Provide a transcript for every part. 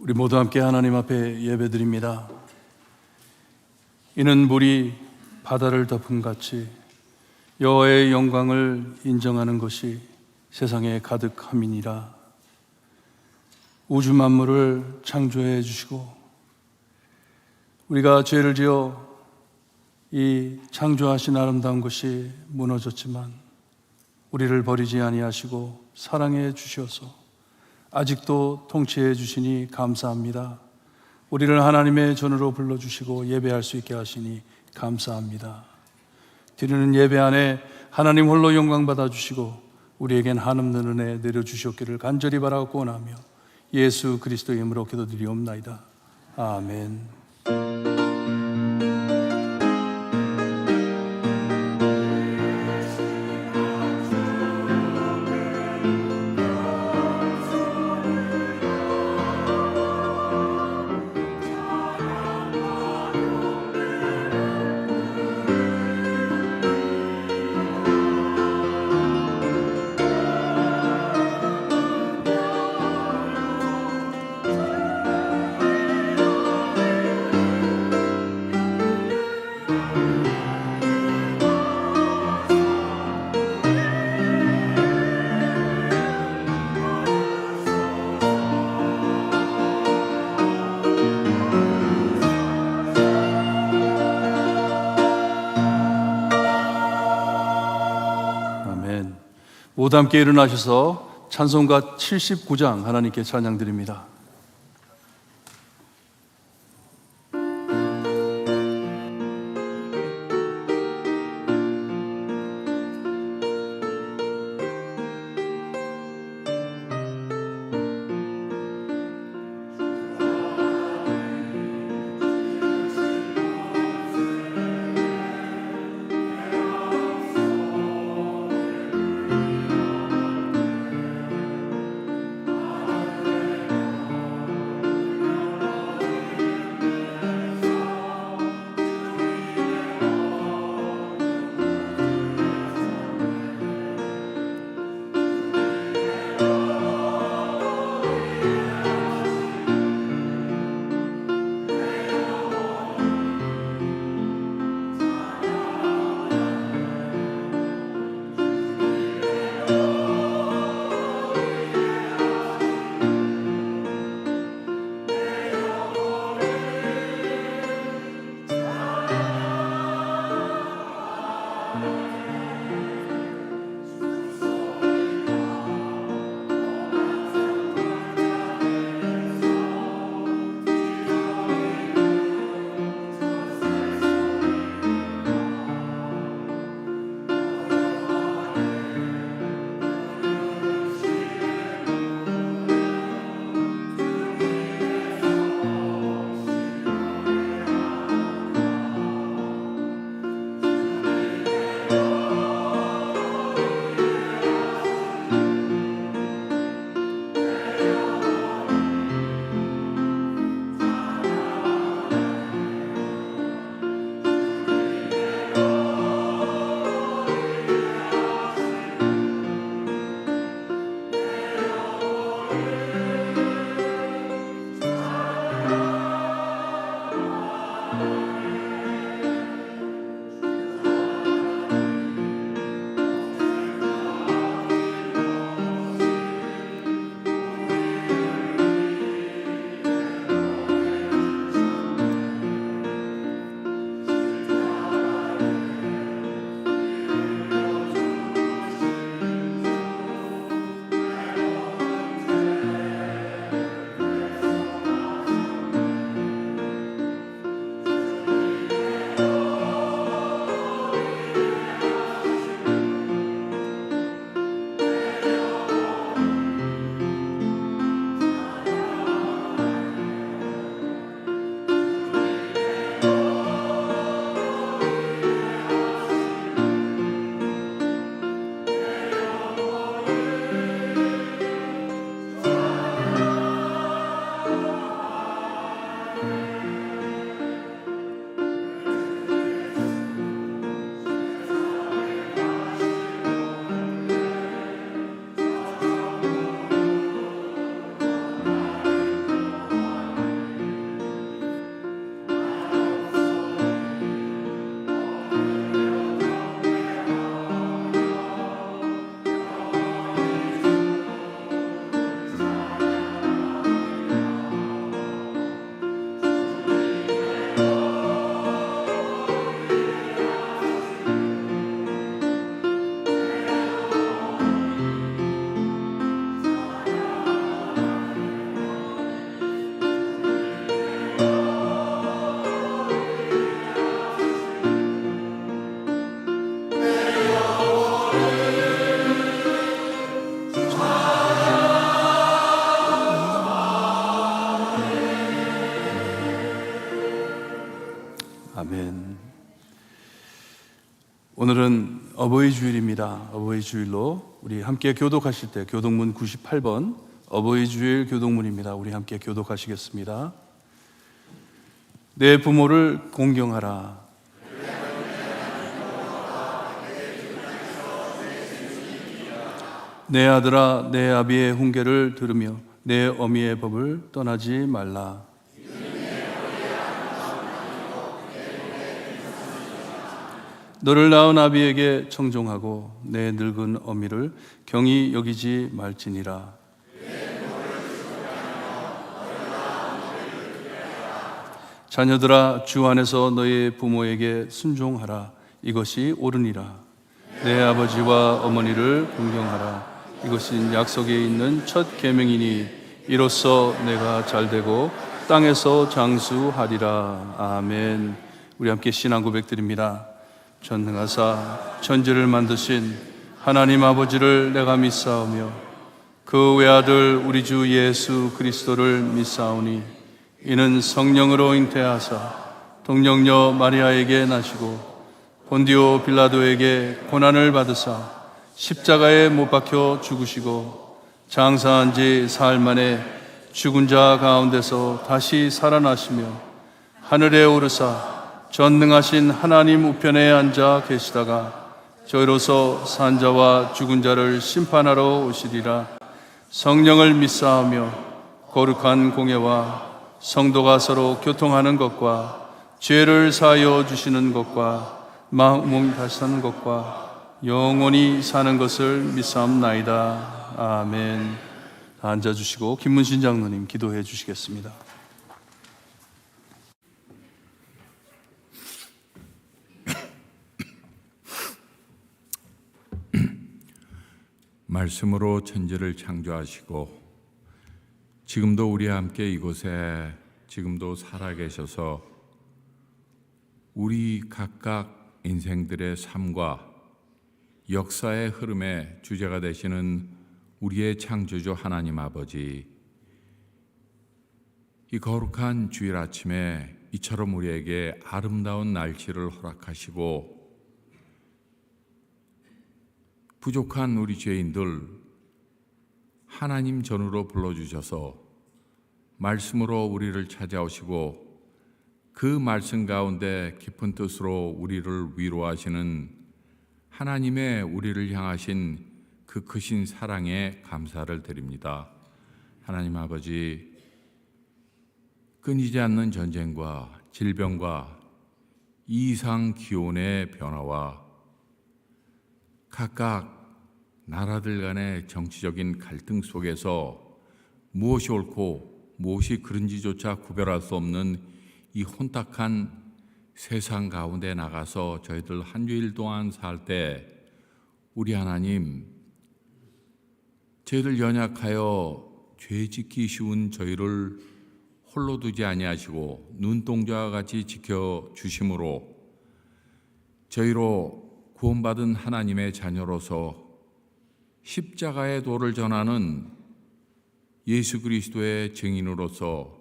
우리 모두 함께 하나님 앞에 예배드립니다. 이는 물이 바다를 덮은 같이 여호와의 영광을 인정하는 것이 세상에 가득함이니라. 우주 만물을 창조해 주시고 우리가 죄를 지어 이 창조하신 아름다운 것이 무너졌지만 우리를 버리지 아니하시고 사랑해 주셔서 아직도 통치해 주시니 감사합니다. 우리를 하나님의 전으로 불러주시고 예배할 수 있게 하시니 감사합니다. 드리는 예배 안에 하나님 홀로 영광 받아주시고 우리에겐 한없는 은혜 내려주셨기를 간절히 바라고 원하며 예수 그리스도의 이름으로 기도드리옵나이다. 아멘. 모두 함께 일어나셔서 찬송가 79장 하나님께 찬양드립니다. 오늘은 어버이 주일입니다. 어버이 주일로 우리 함께 교독하실 때 교독문 98번 어버이 주일 교독문입니다. 우리 함께 교독하시겠습니다. 내 부모를 공경하라. 내 아들아, 내 아비의 훈계를 들으며 내 어미의 법을 떠나지 말라. 너를 낳은 아비에게 청종하고 내 늙은 어미를 경히 여기지 말지니라. 자녀들아, 주 안에서 너의 부모에게 순종하라. 이것이 옳으니라. 내 아버지와 어머니를 공경하라. 이것은 약속에 있는 첫 계명이니 이로써 내가 잘되고 땅에서 장수하리라. 아멘. 우리 함께 신앙 고백드립니다. 전능하사 천지를 만드신 하나님 아버지를 내가 믿사오며 그 외아들 우리 주 예수 그리스도를 믿사오니 이는 성령으로 잉태하사 동정녀 마리아에게 나시고 본디오 빌라도에게 고난을 받으사 십자가에 못 박혀 죽으시고 장사한 지 사흘 만에 죽은 자 가운데서 다시 살아나시며 하늘에 오르사 전능하신 하나님 우편에 앉아 계시다가 저희로서 산 자와 죽은 자를 심판하러 오시리라. 성령을 믿사오며 거룩한 공예와 성도가 서로 교통하는 것과 죄를 사하여 주시는 것과 마음 다시 사는 것과 영원히 사는 것을 믿사옵나이다. 아멘. 다 앉아주시고 김문신 장로님 기도해 주시겠습니다. 말씀으로 천지를 창조하시고 지금도 우리와 함께 이곳에 지금도 살아계셔서 우리 각각 인생들의 삶과 역사의 흐름의 주제가 되시는 우리의 창조주 하나님 아버지, 이 거룩한 주일 아침에 이처럼 우리에게 아름다운 날씨를 허락하시고 부족한 우리 죄인들 하나님 전으로 불러주셔서 말씀으로 우리를 찾아오시고 그 말씀 가운데 깊은 뜻으로 우리를 위로하시는 하나님의 우리를 향하신 그 크신 사랑에 감사를 드립니다. 하나님 아버지, 끊이지 않는 전쟁과 질병과 이상 기온의 변화와 각각 나라들 간의 정치적인 갈등 속에서 무엇이 옳고 무엇이 그른지조차 구별할 수 없는 이 혼탁한 세상 가운데 나가서 저희들 한 주일 동안 살 때 우리 하나님, 저희들 연약하여 죄 짓기 쉬운 저희를 홀로 두지 아니하시고 눈동자와 같이 지켜주심으로 저희로 구원받은 하나님의 자녀로서 십자가의 도를 전하는 예수 그리스도의 증인으로서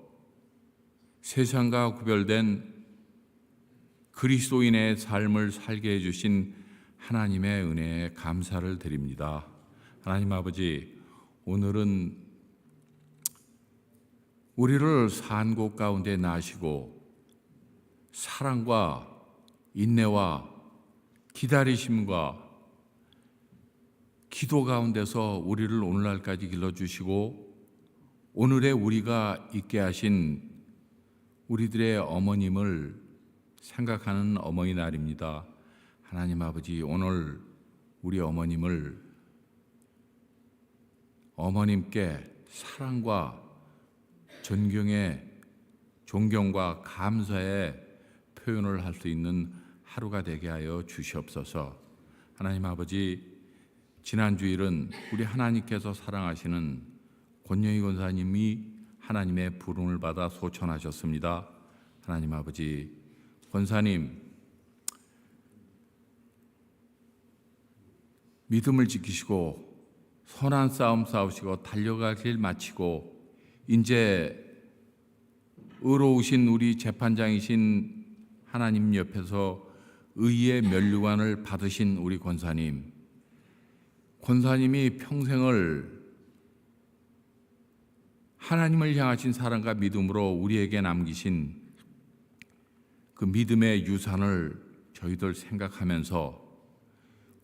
세상과 구별된 그리스도인의 삶을 살게 해주신 하나님의 은혜에 감사를 드립니다. 하나님 아버지, 오늘은 우리를 산 곳 가운데 나시고 사랑과 인내와 기다리심과 기도 가운데서 우리를 오늘날까지 길러주시고 오늘의 우리가 있게 하신 우리들의 어머님을 생각하는 어머니날입니다. 하나님 아버지, 오늘 우리 어머님께 사랑과 존경과 감사의 표현을 할 수 있는 하루가 되게 하여 주시옵소서. 하나님 아버지, 지난 주일은 우리 하나님께서 사랑하시는 권영희 권사님이 하나님의 부름을 받아 소천하셨습니다. 하나님 아버지, 권사님 믿음을 지키시고 선한 싸움 싸우시고 달려갈 길 마치고 이제 의로우신 우리 재판장이신 하나님 옆에서 의의 면류관을 받으신 우리 권사님, 권사님이 평생을 하나님을 향하신 사랑과 믿음으로 우리에게 남기신 그 믿음의 유산을 저희들 생각하면서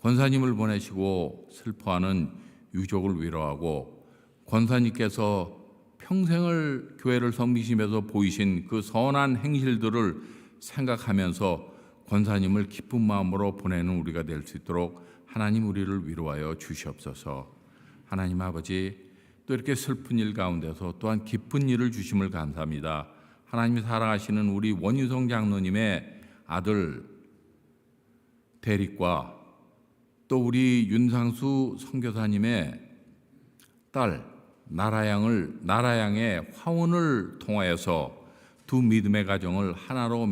권사님을 보내시고 슬퍼하는 유족을 위로하고, 권사님께서 평생을 교회를 섬기시면서 보이신 그 선한 행실들을 생각하면서 권사님을 기쁜 마음으로 보내는 우리가 될 수 있도록 하나님 우리를 위로하여 주시옵소서. 하나님 아버지, 또 이렇게 슬픈 일 가운데서 또한 기쁜 일을 주심을 감사합니다. 하나님이 사랑하시는 우리 원유성 장로님의 아들 대립과 또 우리 윤상수 선교사님의 딸 나라양의 화원을 통하여서 두 믿음의 가정을 하나로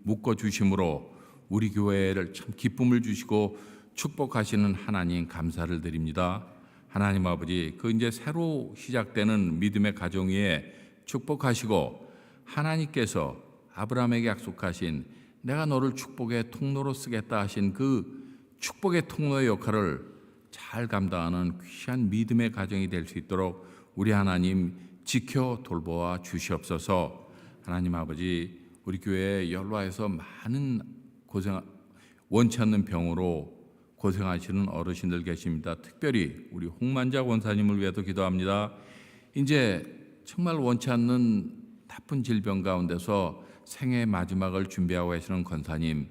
묶어 주심으로 우리 교회를 참 기쁨을 주시고 축복하시는 하나님 감사를 드립니다. 하나님 아버지, 그 이제 새로 시작되는 믿음의 가정 위에 축복하시고, 하나님께서 아브라함에게 약속하신 내가 너를 축복의 통로로 쓰겠다 하신 그 축복의 통로의 역할을 잘 감당하는 귀한 믿음의 가정이 될 수 있도록 우리 하나님 지켜 돌보아 주시옵소서. 하나님 아버지, 우리 교회에 연로하여서 많은 원치 않는 병으로 고생하시는 어르신들 계십니다. 특별히 우리 홍만자 권사님을 위해서 기도합니다. 이제 정말 원치 않는 나쁜 질병 가운데서 생애 마지막을 준비하고 계시는 권사님,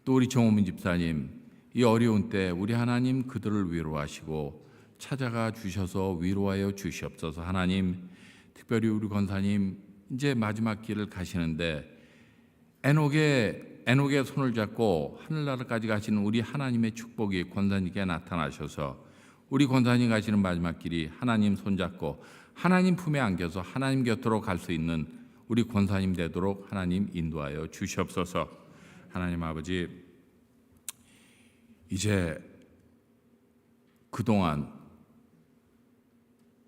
또 우리 정호민 집사님, 이 어려운 때 우리 하나님 그들을 위로하시고 찾아가 주셔서 위로하여 주시옵소서. 하나님, 특별히 우리 권사님 이제 마지막 길을 가시는데 에녹의 손을 잡고 하늘나라까지 가시는 우리 하나님의 축복이 권사님께 나타나셔서 우리 권사님 가시는 마지막 길이 하나님 손잡고 하나님 품에 안겨서 하나님 곁으로 갈 수 있는 우리 권사님 되도록 하나님 인도하여 주시옵소서. 하나님 아버지, 이제 그동안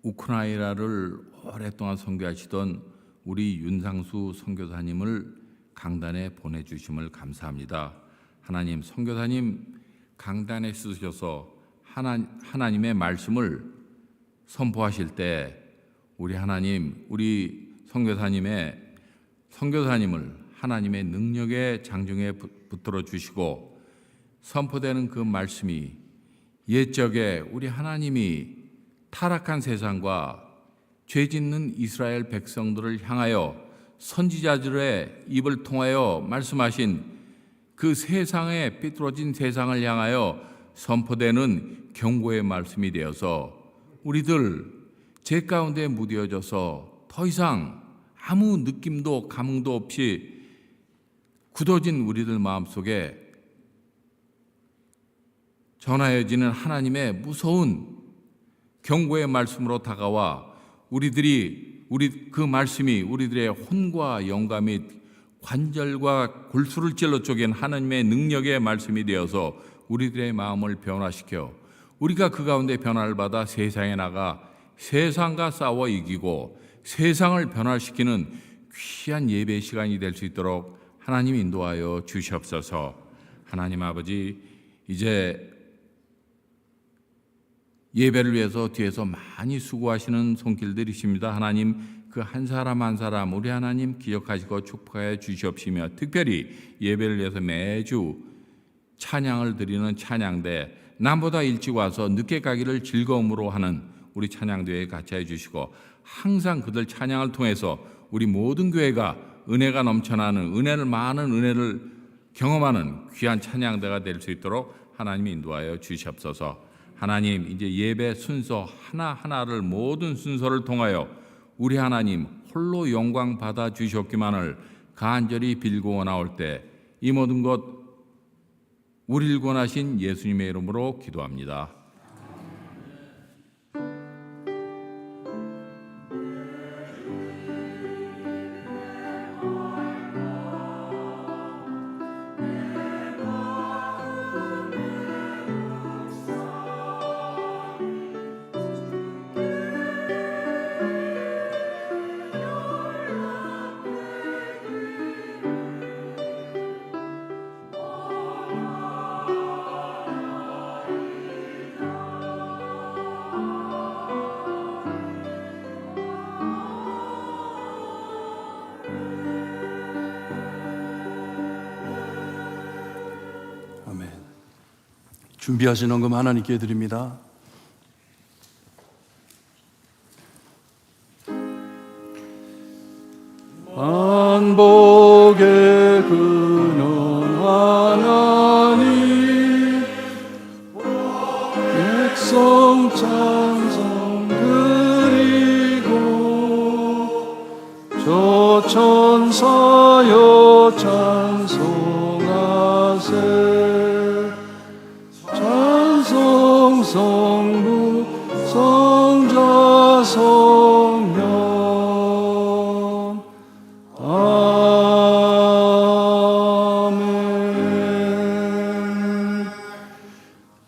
우크라이나를 오랫동안 선교하시던 우리 윤상수 선교사님을 강단에 보내주심을 감사합니다. 하나님, 선교사님 강단에 쓰셔서 하나님의 말씀을 선포하실 때 우리 하나님, 우리 선교사님을 하나님의 능력의 장중에 붙들어 주시고 선포되는 그 말씀이 옛적에 우리 하나님이 타락한 세상과 죄짓는 이스라엘 백성들을 향하여 선지자들의 입을 통하여 말씀하신 그 세상에 삐뚤어진 세상을 향하여 선포되는 경고의 말씀이 되어서 우리들 죄 가운데 무뎌져서 더 이상 아무 느낌도 감흥도 없이 굳어진 우리들 마음속에 전하여지는 하나님의 무서운 경고의 말씀으로 다가와 그 말씀이 우리들의 혼과 영과 및 관절과 골수를 찔러 쪼갠 하나님의 능력의 말씀이 되어서 우리들의 마음을 변화시켜 우리가 그 가운데 변화를 받아 세상에 나가 세상과 싸워 이기고 세상을 변화시키는 귀한 예배 시간이 될 수 있도록 하나님 인도하여 주시옵소서. 하나님 아버지, 이제 예배를 위해서 뒤에서 많이 수고하시는 손길들이십니다. 하나님, 그 한 사람 한 사람 우리 하나님 기억하시고 축복하여 주시옵시며, 특별히 예배를 위해서 매주 찬양을 드리는 찬양대, 남보다 일찍 와서 늦게 가기를 즐거움으로 하는 우리 찬양대회에 같이 해주시고, 항상 그들 찬양을 통해서 우리 모든 교회가 은혜가 넘쳐나는 많은 은혜를 경험하는 귀한 찬양대가 될 수 있도록 하나님이 인도하여 주시옵소서. 하나님, 이제 예배 순서 하나하나를 모든 순서를 통하여 우리 하나님 홀로 영광 받아 주셨기만을 간절히 빌고 나올 때 이 모든 것 우리를 권하신 예수님의 이름으로 기도합니다. 준비하신 헌금 하나님께 드립니다. 만복의 근원 하나님, 백성 찬송 드리고 저 천사여 찬송하세. 찬송 성부 성자 성령 아멘.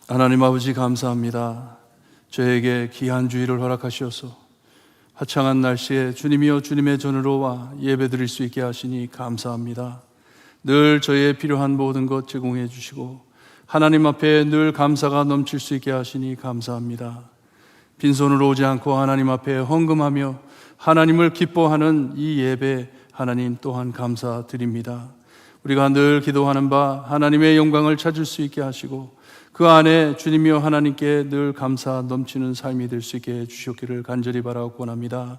하나님 아버지 감사합니다. 저에게 귀한 주일을 허락하시어서 화창한 날씨에 주님이여 주님의 전으로 와 예배드릴 수 있게 하시니 감사합니다. 늘 저희의 필요한 모든 것 제공해 주시고 하나님 앞에 늘 감사가 넘칠 수 있게 하시니 감사합니다. 빈손으로 오지 않고 하나님 앞에 헌금하며 하나님을 기뻐하는 이 예배 하나님 또한 감사드립니다. 우리가 늘 기도하는 바 하나님의 영광을 찾을 수 있게 하시고 그 안에 주님이여 하나님께 늘 감사 넘치는 삶이 될 수 있게 해주셨기를 간절히 바라고 원합니다.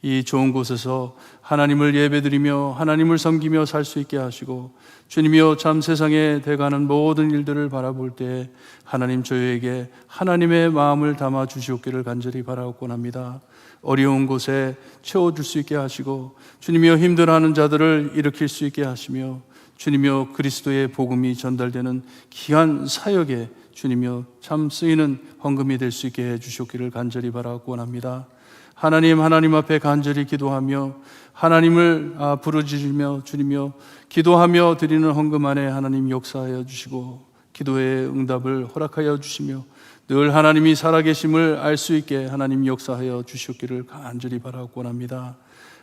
이 좋은 곳에서 하나님을 예배드리며 하나님을 섬기며 살 수 있게 하시고 주님이여 참 세상에 돼가는 모든 일들을 바라볼 때 하나님 저희에게 하나님의 마음을 담아 주시옵기를 간절히 바라고 원합니다. 어려운 곳에 채워줄 수 있게 하시고 주님이여 힘들어하는 자들을 일으킬 수 있게 하시며 주님이여 그리스도의 복음이 전달되는 귀한 사역에 주님이여 참 쓰이는 헌금이 될 수 있게 해주셨기를 간절히 바라고 원합니다. 하나님 앞에 간절히 기도하며 하나님을 부르짖으며 주님이여 기도하며 드리는 헌금 안에 하나님 역사하여 주시고 기도의 응답을 허락하여 주시며 늘 하나님이 살아계심을 알 수 있게 하나님 역사하여 주시옵기를 간절히 바라고 원합니다.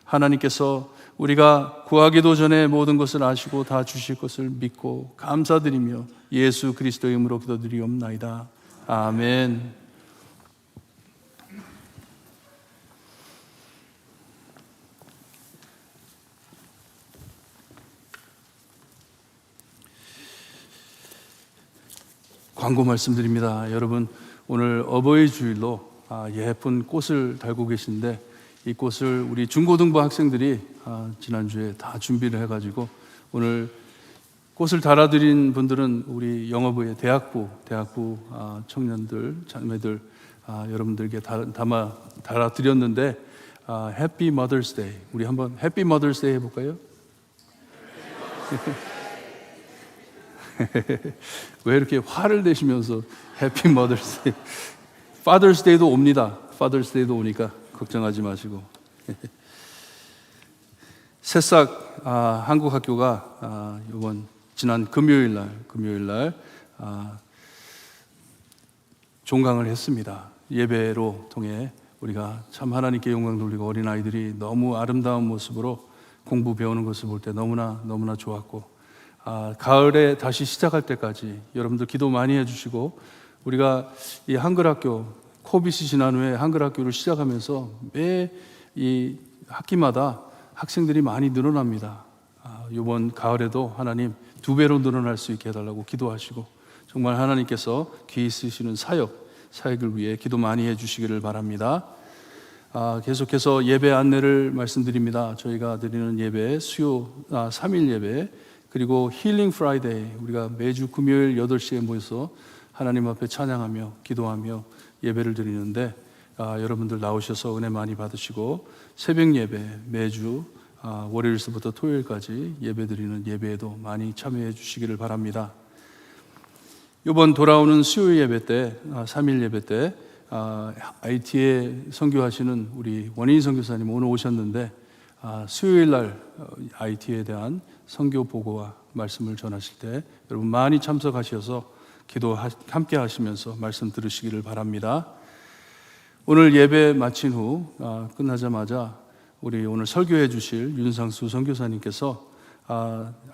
하나님께서 우리가 구하기도 전에 모든 것을 아시고 다 주실 것을 믿고 감사드리며 예수 그리스도의 이름으로 기도드리옵나이다. 아멘. 광고 말씀드립니다. 여러분 오늘 어버이 주일로 예쁜 꽃을 달고 계신데 이 꽃을 우리 중고등부 학생들이 지난주에 다 준비를 해가지고 오늘 꽃을 달아드린 분들은 우리 영어부의 대학부 청년들 자매들 여러분들께 달아드렸는데 해피 머더스 데이 우리 한번 해피 머더스 데이 해볼까요? 왜 이렇게 화를 내시면서 해피 머더스 데이 파더스 데이도 옵니다. 파더스 데이도 오니까 걱정하지 마시고 새싹 한국 학교가 이번 지난 금요일 날 종강을 했습니다. 예배로 통해 우리가 참 하나님께 영광 돌리고 어린아이들이 너무 아름다운 모습으로 공부 배우는 것을 볼 때 너무나 좋았고 가을에 다시 시작할 때까지 여러분들 기도 많이 해주시고 우리가 이 한글학교 코비드 지난 후에 한글학교를 시작하면서 매 이 학기마다 학생들이 많이 늘어납니다. 이번 가을에도 하나님 2배로 늘어날 수 있게 해달라고 기도하시고 정말 하나님께서 귀히 쓰시는 사역을 위해 기도 많이 해주시기를 바랍니다. 계속해서 예배 안내를 말씀드립니다. 저희가 드리는 예배 수요 3일 예배 그리고 힐링 프라이데이 우리가 매주 금요일 8시에 모여서 하나님 앞에 찬양하며 기도하며 예배를 드리는데 여러분들 나오셔서 은혜 많이 받으시고 새벽 예배 매주 월요일서부터 토요일까지 예배 드리는 예배에도 많이 참여해 주시기를 바랍니다. 이번 돌아오는 수요일 예배 때 3일 예배 때 IT에 선교하시는 우리 원인 선교사님 오늘 오셨는데 수요일 날 IT에 대한 선교 보고와 말씀을 전하실 때 여러분 많이 참석하셔서 기도 함께 하시면서 말씀 들으시기를 바랍니다. 오늘 예배 마친 후 끝나자마자 우리 오늘 설교해 주실 윤상수 선교사님께서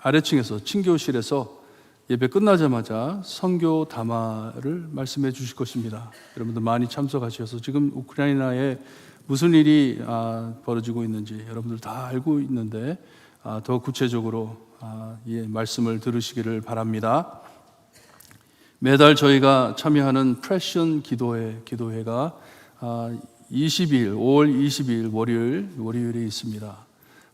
아래층에서 친교실에서 예배 끝나자마자 선교 담화를 말씀해 주실 것입니다. 여러분들 많이 참석하셔서 지금 우크라이나에 무슨 일이 벌어지고 있는지 여러분들 다 알고 있는데 더 구체적으로 말씀을 들으시기를 바랍니다. 매달 저희가 참여하는 프레션 기도회가 20일, 5월 20일 월요일에 있습니다.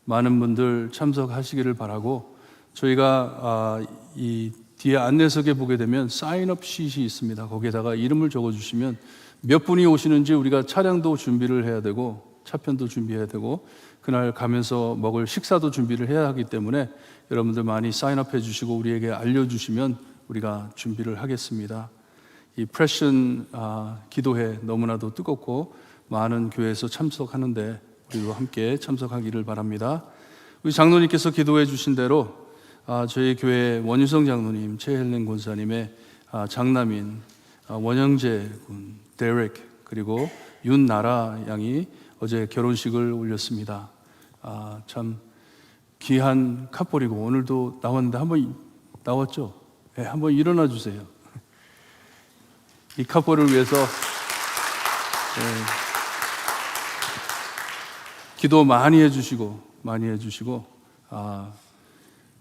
많은 분들 참석하시기를 바라고, 저희가 이 뒤에 안내석에 보게 되면 사인업 시트이 있습니다. 거기에다가 이름을 적어주시면 몇 분이 오시는지 우리가 차량도 준비를 해야 되고 차편도 준비해야 되고 그날 가면서 먹을 식사도 준비를 해야 하기 때문에 여러분들 많이 사인업 해주시고 우리에게 알려주시면 우리가 준비를 하겠습니다. 이 프레션 기도회 너무나도 뜨겁고 많은 교회에서 참석하는데 우리도 함께 참석하기를 바랍니다. 우리 장로님께서 기도해 주신 대로 저희 교회 원유성 장로님, 최헬렌 권사님의 장남인 원영재 군, 데렉, 그리고 윤나라 양이 어제 결혼식을 올렸습니다. 참 귀한 카폴이고 오늘도 나왔는데 한번 나왔죠? 네, 한번 일어나 주세요. 이 카폴을 위해서 기도 많이 해주시고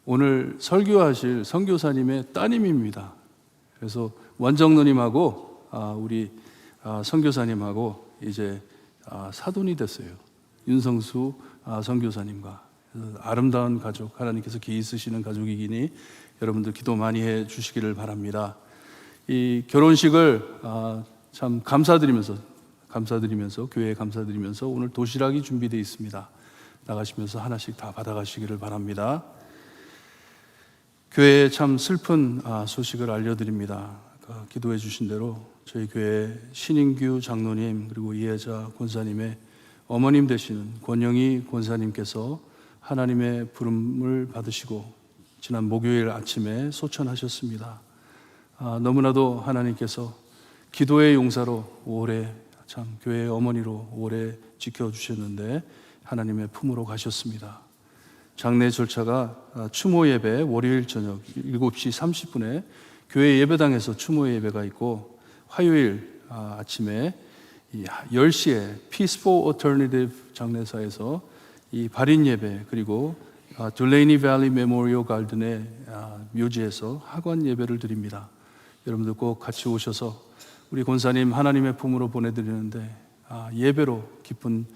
오늘 설교하실 선교사님의 따님입니다. 그래서 원정누님하고 우리 선교사님하고 이제 사돈이 됐어요. 윤성수 선교사님과 아름다운 가족, 하나님께서 기이 쓰시는 가족이기니 여러분들 기도 많이 해 주시기를 바랍니다. 이 결혼식을 참 감사드리면서 교회에 감사드리면서 오늘 도시락이 준비되어 있습니다. 나가시면서 하나씩 다 받아가시기를 바랍니다. 교회에 참 슬픈 소식을 알려드립니다. 기도해 주신 대로 저희 교회 신인규 장로님 그리고 이혜자 권사님의 어머님 되시는 권영희 권사님께서 하나님의 부름을 받으시고 지난 목요일 아침에 소천하셨습니다. 너무나도 하나님께서 기도의 용사로 오래 참 교회의 어머니로 오래 지켜주셨는데 하나님의 품으로 가셨습니다. 장례 절차가 추모 예배 월요일 저녁 7시 30분에 교회 예배당에서 추모 예배가 있고 화요일 아침에 10시에 Peace for Alternative 장례사에서 이 발인 예배 그리고 둘레이니 밸리 메모리얼 가든의 묘지에서 학원 예배를 드립니다. 여러분들 꼭 같이 오셔서 우리 권사님 하나님의 품으로 보내드리는데 예배로 기쁜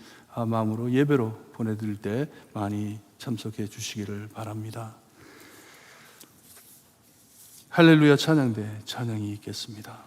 마음으로 예배로 보내드릴 때 많이 참석해 주시기를 바랍니다. 할렐루야 찬양대 찬양이 있겠습니다.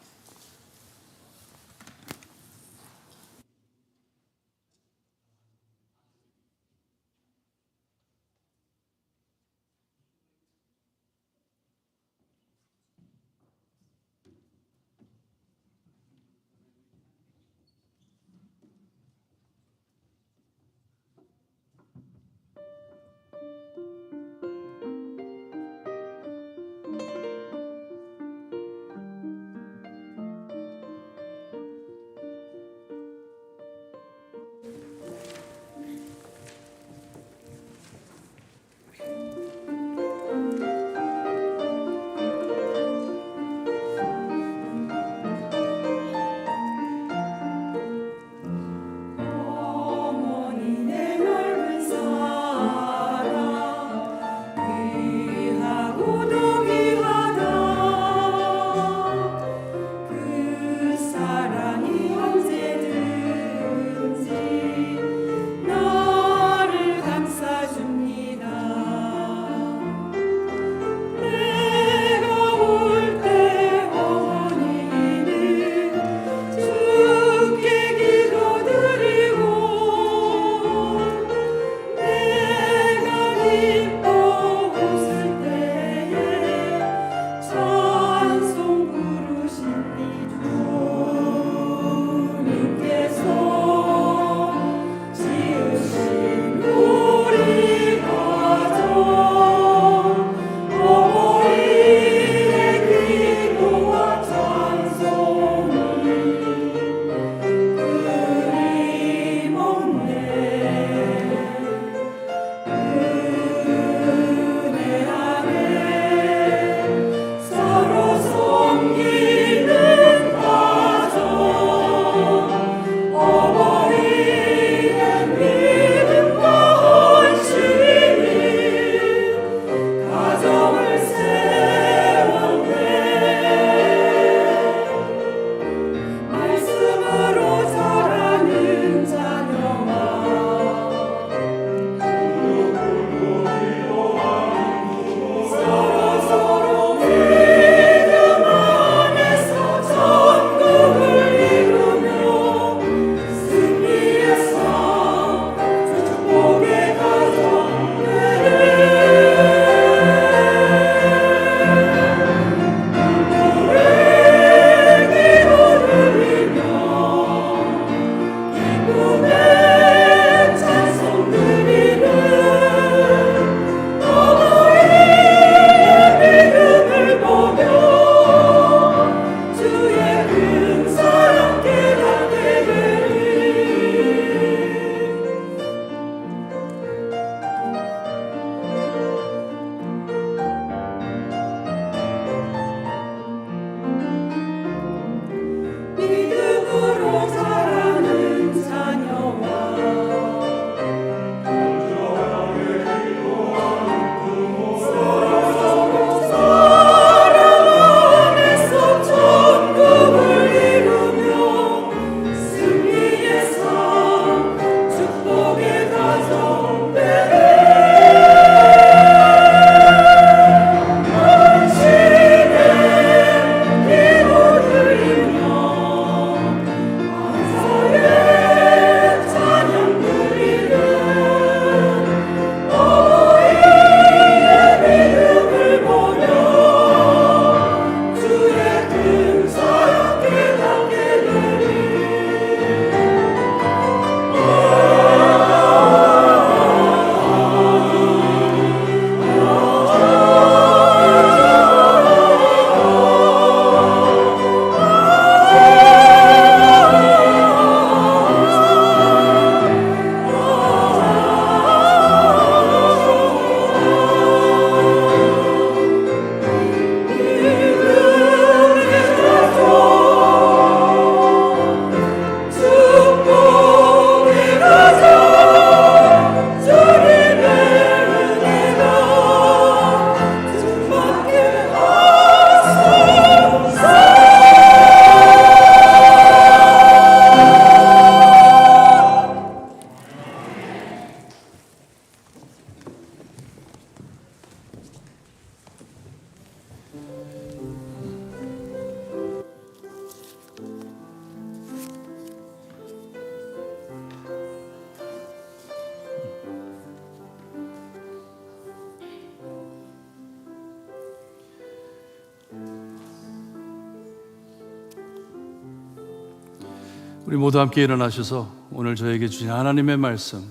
우리 모두 함께 일어나셔서 오늘 저에게 주신 하나님의 말씀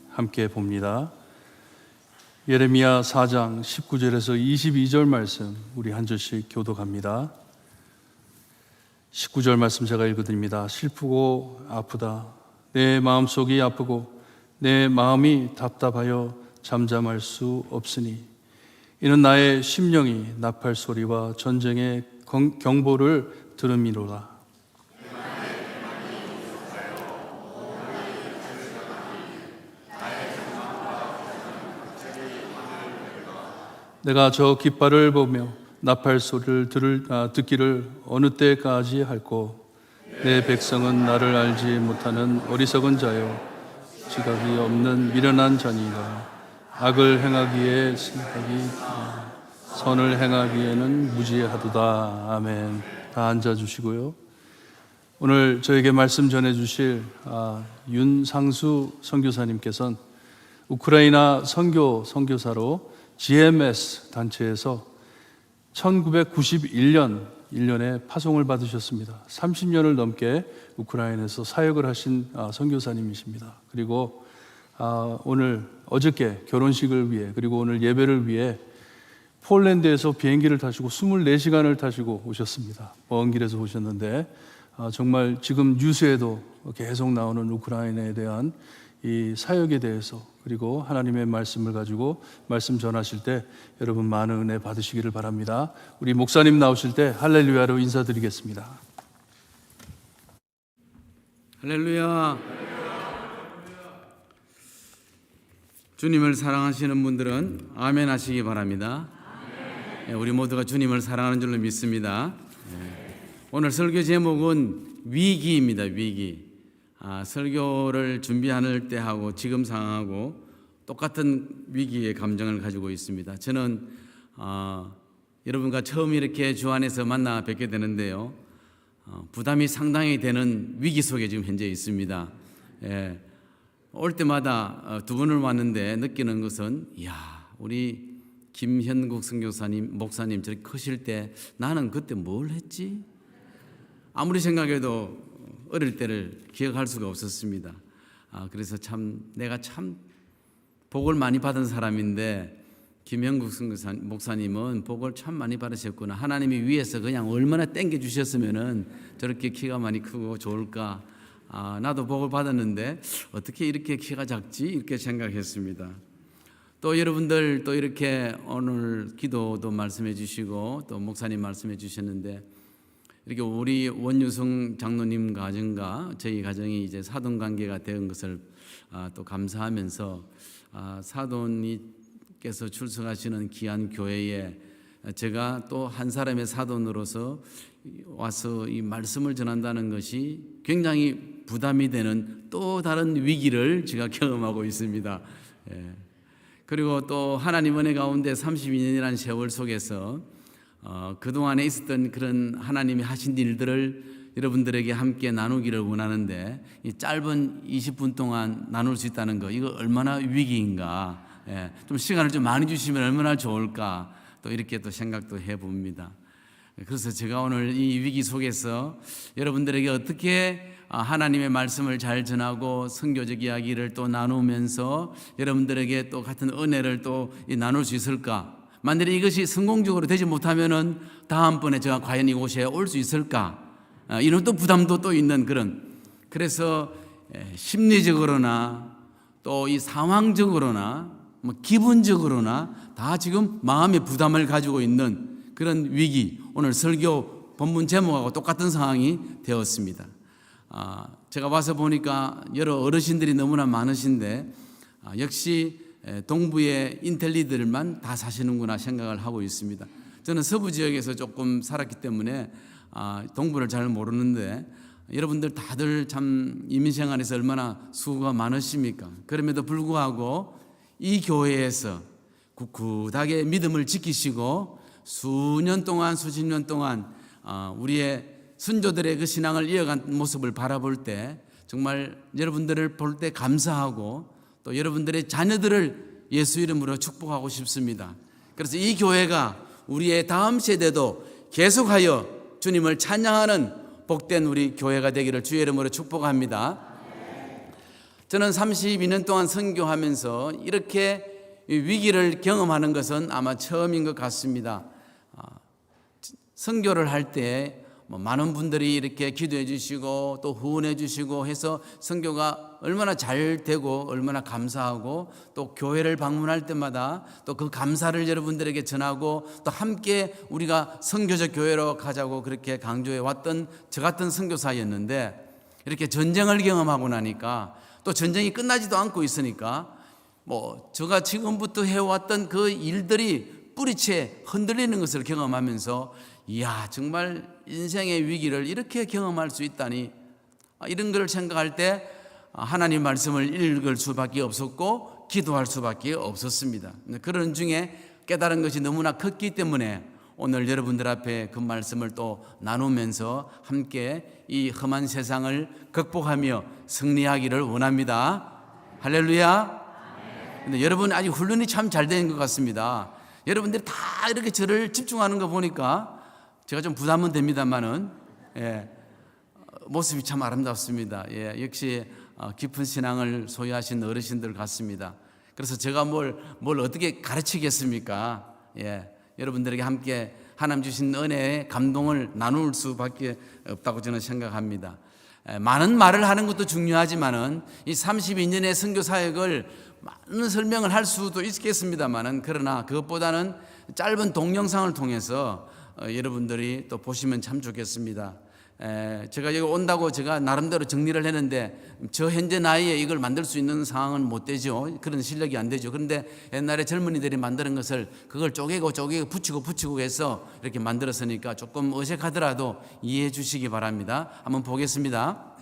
함께 봅니다. 예레미야 4장 19절에서 22절 말씀 우리 한 절씩 교독합니다. 19절 말씀 제가 읽어드립니다. 슬프고 아프다. 내 마음속이 아프고 내 마음이 답답하여 잠잠할 수 없으니 이는 나의 심령이 나팔 소리와 전쟁의 경보를 들음이로라. 내가 저 깃발을 보며 나팔 소리를 듣기를 어느 때까지 할꼬. 내 백성은 나를 알지 못하는 어리석은 자요 지각이 없는 미련한 자니라. 악을 행하기에 생각이 선을 행하기에는 무지하도다. 아멘. 다 앉아주시고요. 오늘 저에게 말씀 전해주실 윤상수 선교사님께서는 우크라이나 선교사로 GMS 단체에서 1991년 1년에 파송을 받으셨습니다. 30년을 넘게 우크라이나에서 사역을 하신 선교사님이십니다. 그리고 어저께 결혼식을 위해 그리고 오늘 예배를 위해 폴란드에서 비행기를 타시고 24시간을 타시고 오셨습니다. 먼 길에서 오셨는데 정말 지금 뉴스에도 계속 나오는 우크라이나에 대한 이 사역에 대해서 그리고 하나님의 말씀을 가지고 말씀 전하실 때 여러분 많은 은혜 받으시기를 바랍니다. 우리 목사님 나오실 때 할렐루야로 인사드리겠습니다. 할렐루야. 주님을 사랑하시는 분들은 아멘 하시기 바랍니다. 우리 모두가 주님을 사랑하는 줄로 믿습니다. 오늘 설교 제목은 위기입니다. 위기. 설교를 준비할 때하고 지금 상황하고 똑같은 위기의 감정을 가지고 있습니다. 저는 여러분과 처음 이렇게 주 안에서 만나 뵙게 되는데요. 부담이 상당히 되는 위기 속에 지금 현재 있습니다. 올 때마다 두 번을 왔는데 느끼는 것은 우리 김현국 선교사님, 목사님 저렇게 크실 때 나는 그때 뭘 했지? 아무리 생각해도 어릴 때를 기억할 수가 없었습니다. 그래서 내가 참 복을 많이 받은 사람인데 김영국 목사님은 복을 참 많이 받으셨구나. 하나님이 위에서 그냥 얼마나 땡겨 주셨으면은 저렇게 키가 많이 크고 좋을까. 나도 복을 받았는데 어떻게 이렇게 키가 작지? 이렇게 생각했습니다. 또 여러분들 또 이렇게 오늘 기도도 말씀해 주시고 또 목사님 말씀해 주셨는데 이렇게 우리 원유성 장로님 가정과 저희 가정이 이제 사돈 관계가 된 것을 또 감사하면서 사돈님께서 출석하시는 귀한 교회에 제가 또 한 사람의 사돈으로서 와서 이 말씀을 전한다는 것이 굉장히 부담이 되는 또 다른 위기를 제가 경험하고 있습니다. 그리고 또 하나님 은혜 가운데 32년이라는 세월 속에서 그동안에 있었던 그런 하나님이 하신 일들을 여러분들에게 함께 나누기를 원하는데 이 짧은 20분 동안 나눌 수 있다는 거 이거 얼마나 위기인가. 좀 시간을 좀 많이 주시면 얼마나 좋을까 또 이렇게 또 생각도 해봅니다. 그래서 제가 오늘 이 위기 속에서 여러분들에게 어떻게 하나님의 말씀을 잘 전하고 선교적 이야기를 또 나누면서 여러분들에게 또 같은 은혜를 또 나눌 수 있을까? 만약에 이것이 성공적으로 되지 못하면은 다음번에 제가 과연 이곳에 올 수 있을까? 이런 또 부담도 또 있는 그래서 심리적으로나 또 이 상황적으로나 뭐 기분적으로나 다 지금 마음의 부담을 가지고 있는 그런 위기. 오늘 설교 본문 제목하고 똑같은 상황이 되었습니다. 제가 와서 보니까 여러 어르신들이 너무나 많으신데 역시 동부의 인텔리들만 다 사시는구나 생각을 하고 있습니다. 저는 서부 지역에서 조금 살았기 때문에 동부를 잘 모르는데 여러분들 다들 참 이민생활에서 얼마나 수고가 많으십니까? 그럼에도 불구하고 이 교회에서 굳굳하게 믿음을 지키시고 수십 년 동안 우리의 선조들의 그 신앙을 이어간 모습을 바라볼 때 정말 여러분들을 볼 때 감사하고 또 여러분들의 자녀들을 예수 이름으로 축복하고 싶습니다. 그래서 이 교회가 우리의 다음 세대도 계속하여 주님을 찬양하는 복된 우리 교회가 되기를 주의 이름으로 축복합니다. 저는 32년 동안 선교하면서 이렇게 위기를 경험하는 것은 아마 처음인 것 같습니다. 선교를 할 때 많은 분들이 이렇게 기도해 주시고 또 후원해 주시고 해서 선교가 얼마나 잘 되고 얼마나 감사하고, 또 교회를 방문할 때마다 또 그 감사를 여러분들에게 전하고 또 함께 우리가 선교적 교회로 가자고 그렇게 강조해 왔던 저 같은 선교사였는데, 이렇게 전쟁을 경험하고 나니까 또 전쟁이 끝나지도 않고 있으니까 제가 지금부터 해왔던 그 일들이 뿌리채 흔들리는 것을 경험하면서 이야, 정말 인생의 위기를 이렇게 경험할 수 있다니, 이런 걸 생각할 때 하나님 말씀을 읽을 수밖에 없었고 기도할 수밖에 없었습니다. 그런 중에 깨달은 것이 너무나 컸기 때문에 오늘 여러분들 앞에 그 말씀을 또 나누면서 함께 이 험한 세상을 극복하며 승리하기를 원합니다. 할렐루야. 근데 여러분 아직 훈련이 참 잘 된 것 같습니다. 여러분들이 다 이렇게 저를 집중하는 거 보니까 제가 좀 부담은 됩니다만은, 모습이 참 아름답습니다. 역시 깊은 신앙을 소유하신 어르신들 같습니다. 그래서 제가 뭘 어떻게 가르치겠습니까? 여러분들에게 함께 하나님 주신 은혜의 감동을 나눌 수밖에 없다고 저는 생각합니다. 많은 말을 하는 것도 중요하지만은 이 32년의 선교 사역을 많은 설명을 할 수도 있겠습니다만은, 그러나 그것보다는 짧은 동영상을 통해서 여러분들이 또 보시면 참 좋겠습니다. 제가 여기 온다고 제가 나름대로 정리를 했는데 저 현재 나이에 이걸 만들 수 있는 상황은 못 되죠. 그런 실력이 안 되죠. 그런데 옛날에 젊은이들이 만드는 것을 그걸 쪼개고 붙이고 해서 이렇게 만들었으니까 조금 어색하더라도 이해해 주시기 바랍니다. 한번 보겠습니다.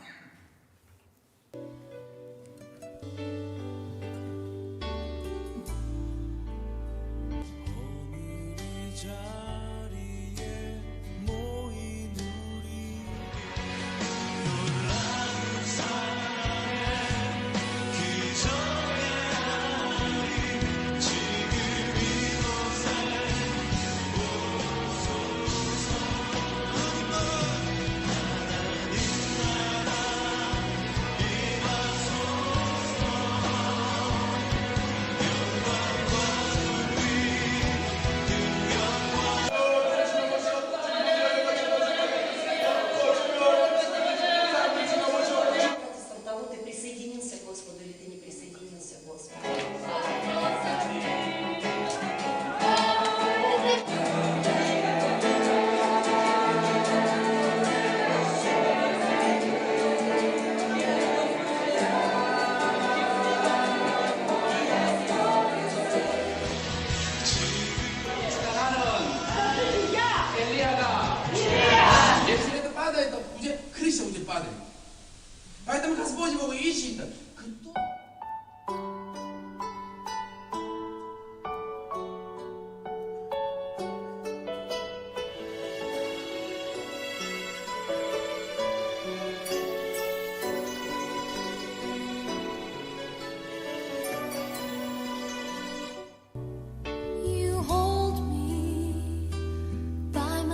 Поэтому Господь Бог ищет. Кто?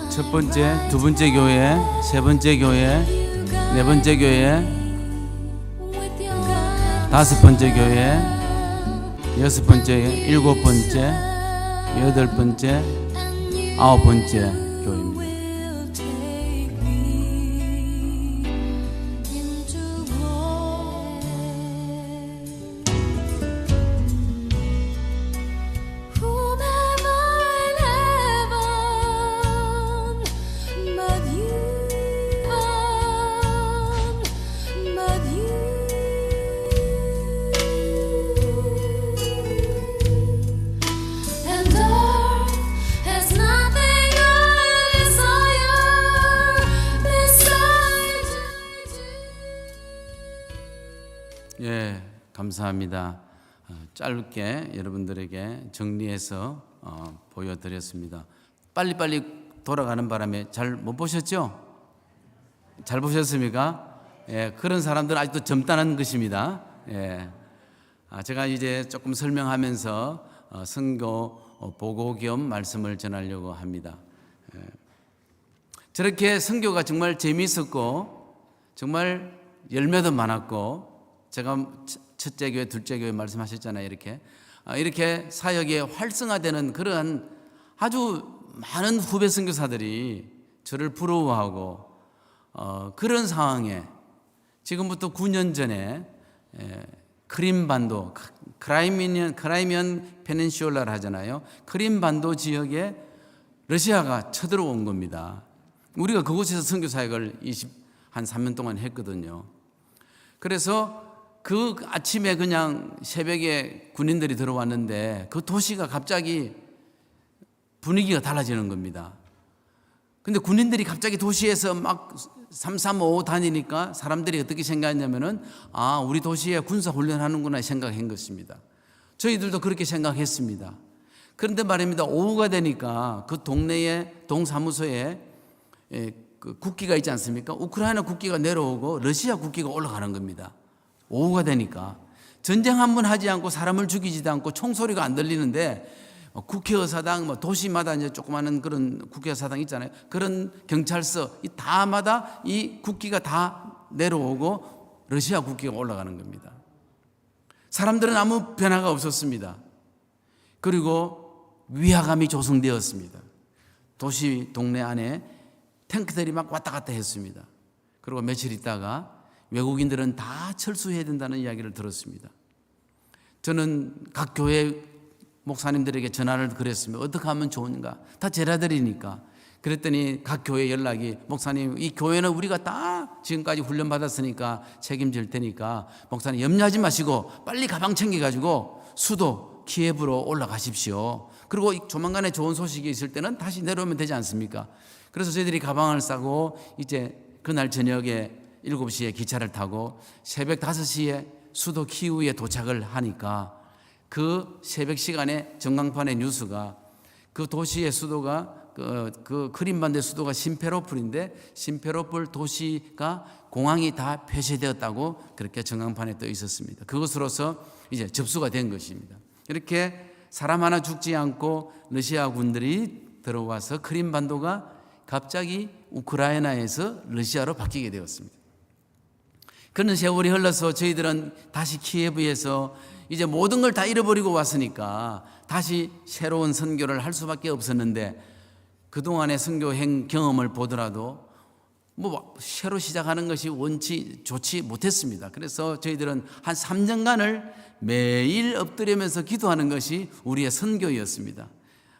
첫 번째, 두 번째 교회, 세 번째 교회, 네 번째 교회, 다섯 번째 교회, 여섯 번째, 일곱 번째, 여덟 번째, 아홉 번째 교회입니다. 감사합니다. 짧게 여러분들에게 정리해서 보여드렸습니다. 빨리빨리 돌아가는 바람에 잘 못 보셨죠? 잘 보셨습니까? 그런 사람들은 아직도 젊다는 것입니다. 제가 이제 조금 설명하면서 선교 보고 겸 말씀을 전하려고 합니다. 저렇게 선교가 정말 재미있었고 정말 열매도 많았고, 제가 첫째 교회, 둘째 교회 말씀하셨잖아요. 이렇게 사역에 활성화되는 그러한 아주 많은 후배 선교사들이 저를 부러워하고, 그런 상황에 지금부터 9년 전에 크림반도, 크라이미안 페닌슐라를 하잖아요. 크림반도 지역에 러시아가 쳐들어온 겁니다. 우리가 그곳에서 선교 사역을 한 3년 동안 했거든요. 그래서 그 아침에 그냥 새벽에 군인들이 들어왔는데 그 도시가 갑자기 분위기가 달라지는 겁니다. 근데 군인들이 갑자기 도시에서 막 335 다니니까 사람들이 어떻게 생각했냐면은, 우리 도시에 군사 훈련하는구나 생각한 것입니다. 저희들도 그렇게 생각했습니다. 그런데 말입니다, 오후가 되니까 그 동네에 동사무소에 그 국기가 있지 않습니까? 우크라이나 국기가 내려오고 러시아 국기가 올라가는 겁니다. 오후가 되니까 전쟁 한 번 하지 않고 사람을 죽이지도 않고 총소리가 안 들리는데, 국회의사당, 도시마다 이제 조그마한 그런 국회의사당 있잖아요. 그런 경찰서 다마다 이 국기가 다 내려오고 러시아 국기가 올라가는 겁니다. 사람들은 아무 변화가 없었습니다. 그리고 위화감이 조성되었습니다. 도시 동네 안에 탱크들이 막 왔다 갔다 했습니다. 그리고 며칠 있다가 외국인들은 다 철수해야 된다는 이야기를 들었습니다. 저는 각 교회 목사님들에게 전화를 그랬습니다. 어떻게 하면 좋은가? 다 제자들이니까. 그랬더니 각 교회 연락이, 목사님, 이 교회는 우리가 다 지금까지 훈련받았으니까 책임질 테니까 목사님 염려하지 마시고 빨리 가방 챙겨가지고 수도 키예브로 올라가십시오. 그리고 조만간에 좋은 소식이 있을 때는 다시 내려오면 되지 않습니까? 그래서 저희들이 가방을 싸고 이제 그날 저녁에 7시에 기차를 타고 새벽 5시에 수도 키우에 도착을 하니까, 그 새벽 시간에 전광판의 뉴스가 그 도시의 수도가 그 크림반도의 수도가 심페로폴인데, 심페로폴 도시가 공항이 다 폐쇄되었다고 그렇게 전광판에 떠 있었습니다. 그것으로서 이제 접수가 된 것입니다. 이렇게 사람 하나 죽지 않고 러시아 군들이 들어와서 크림반도가 갑자기 우크라이나에서 러시아로 바뀌게 되었습니다. 그런 세월이 흘러서 저희들은 다시 키예브에서 이제 모든 걸 다 잃어버리고 왔으니까 다시 새로운 선교를 할 수밖에 없었는데, 그동안의 선교 경험을 보더라도 새로 시작하는 것이 원치 좋지 못했습니다. 그래서 저희들은 한 3년간을 매일 엎드리면서 기도하는 것이 우리의 선교였습니다.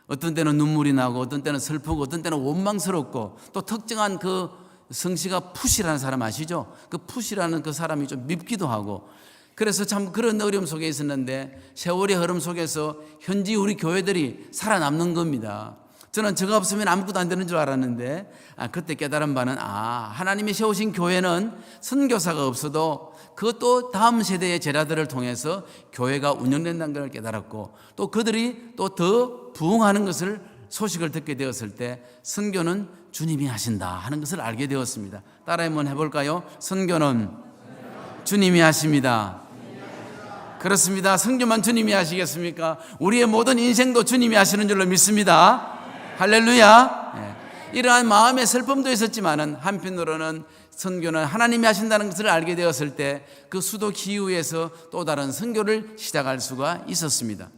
어떤 때는 눈물이 나고, 어떤 때는 슬프고, 어떤 때는 원망스럽고, 또 특정한 그 성씨가 푸시라는 사람 아시죠? 그 푸시라는 그 사람이 좀 밉기도 하고, 그래서 참 그런 어려움 속에 있었는데 세월의 흐름 속에서 현지 우리 교회들이 살아남는 겁니다. 저는 저가 없으면 아무것도 안 되는 줄 알았는데, 그때 깨달은 바는, 하나님이 세우신 교회는 선교사가 없어도 그것도 다음 세대의 제자들을 통해서 교회가 운영된다는 걸 깨달았고, 또 그들이 또 더 부흥하는 것을 소식을 듣게 되었을 때 선교는 주님이 하신다 하는 것을 알게 되었습니다. 따라 한번 해볼까요? 선교는 주님이 하십니다. 그렇습니다. 선교만 주님이 하시겠습니까? 우리의 모든 인생도 주님이 하시는 줄로 믿습니다. 할렐루야. 이러한 마음의 슬픔도 있었지만은 한편으로는 선교는 하나님이 하신다는 것을 알게 되었을 때 그 수도 키이우에서 또 다른 선교를 시작할 수가 있었습니다.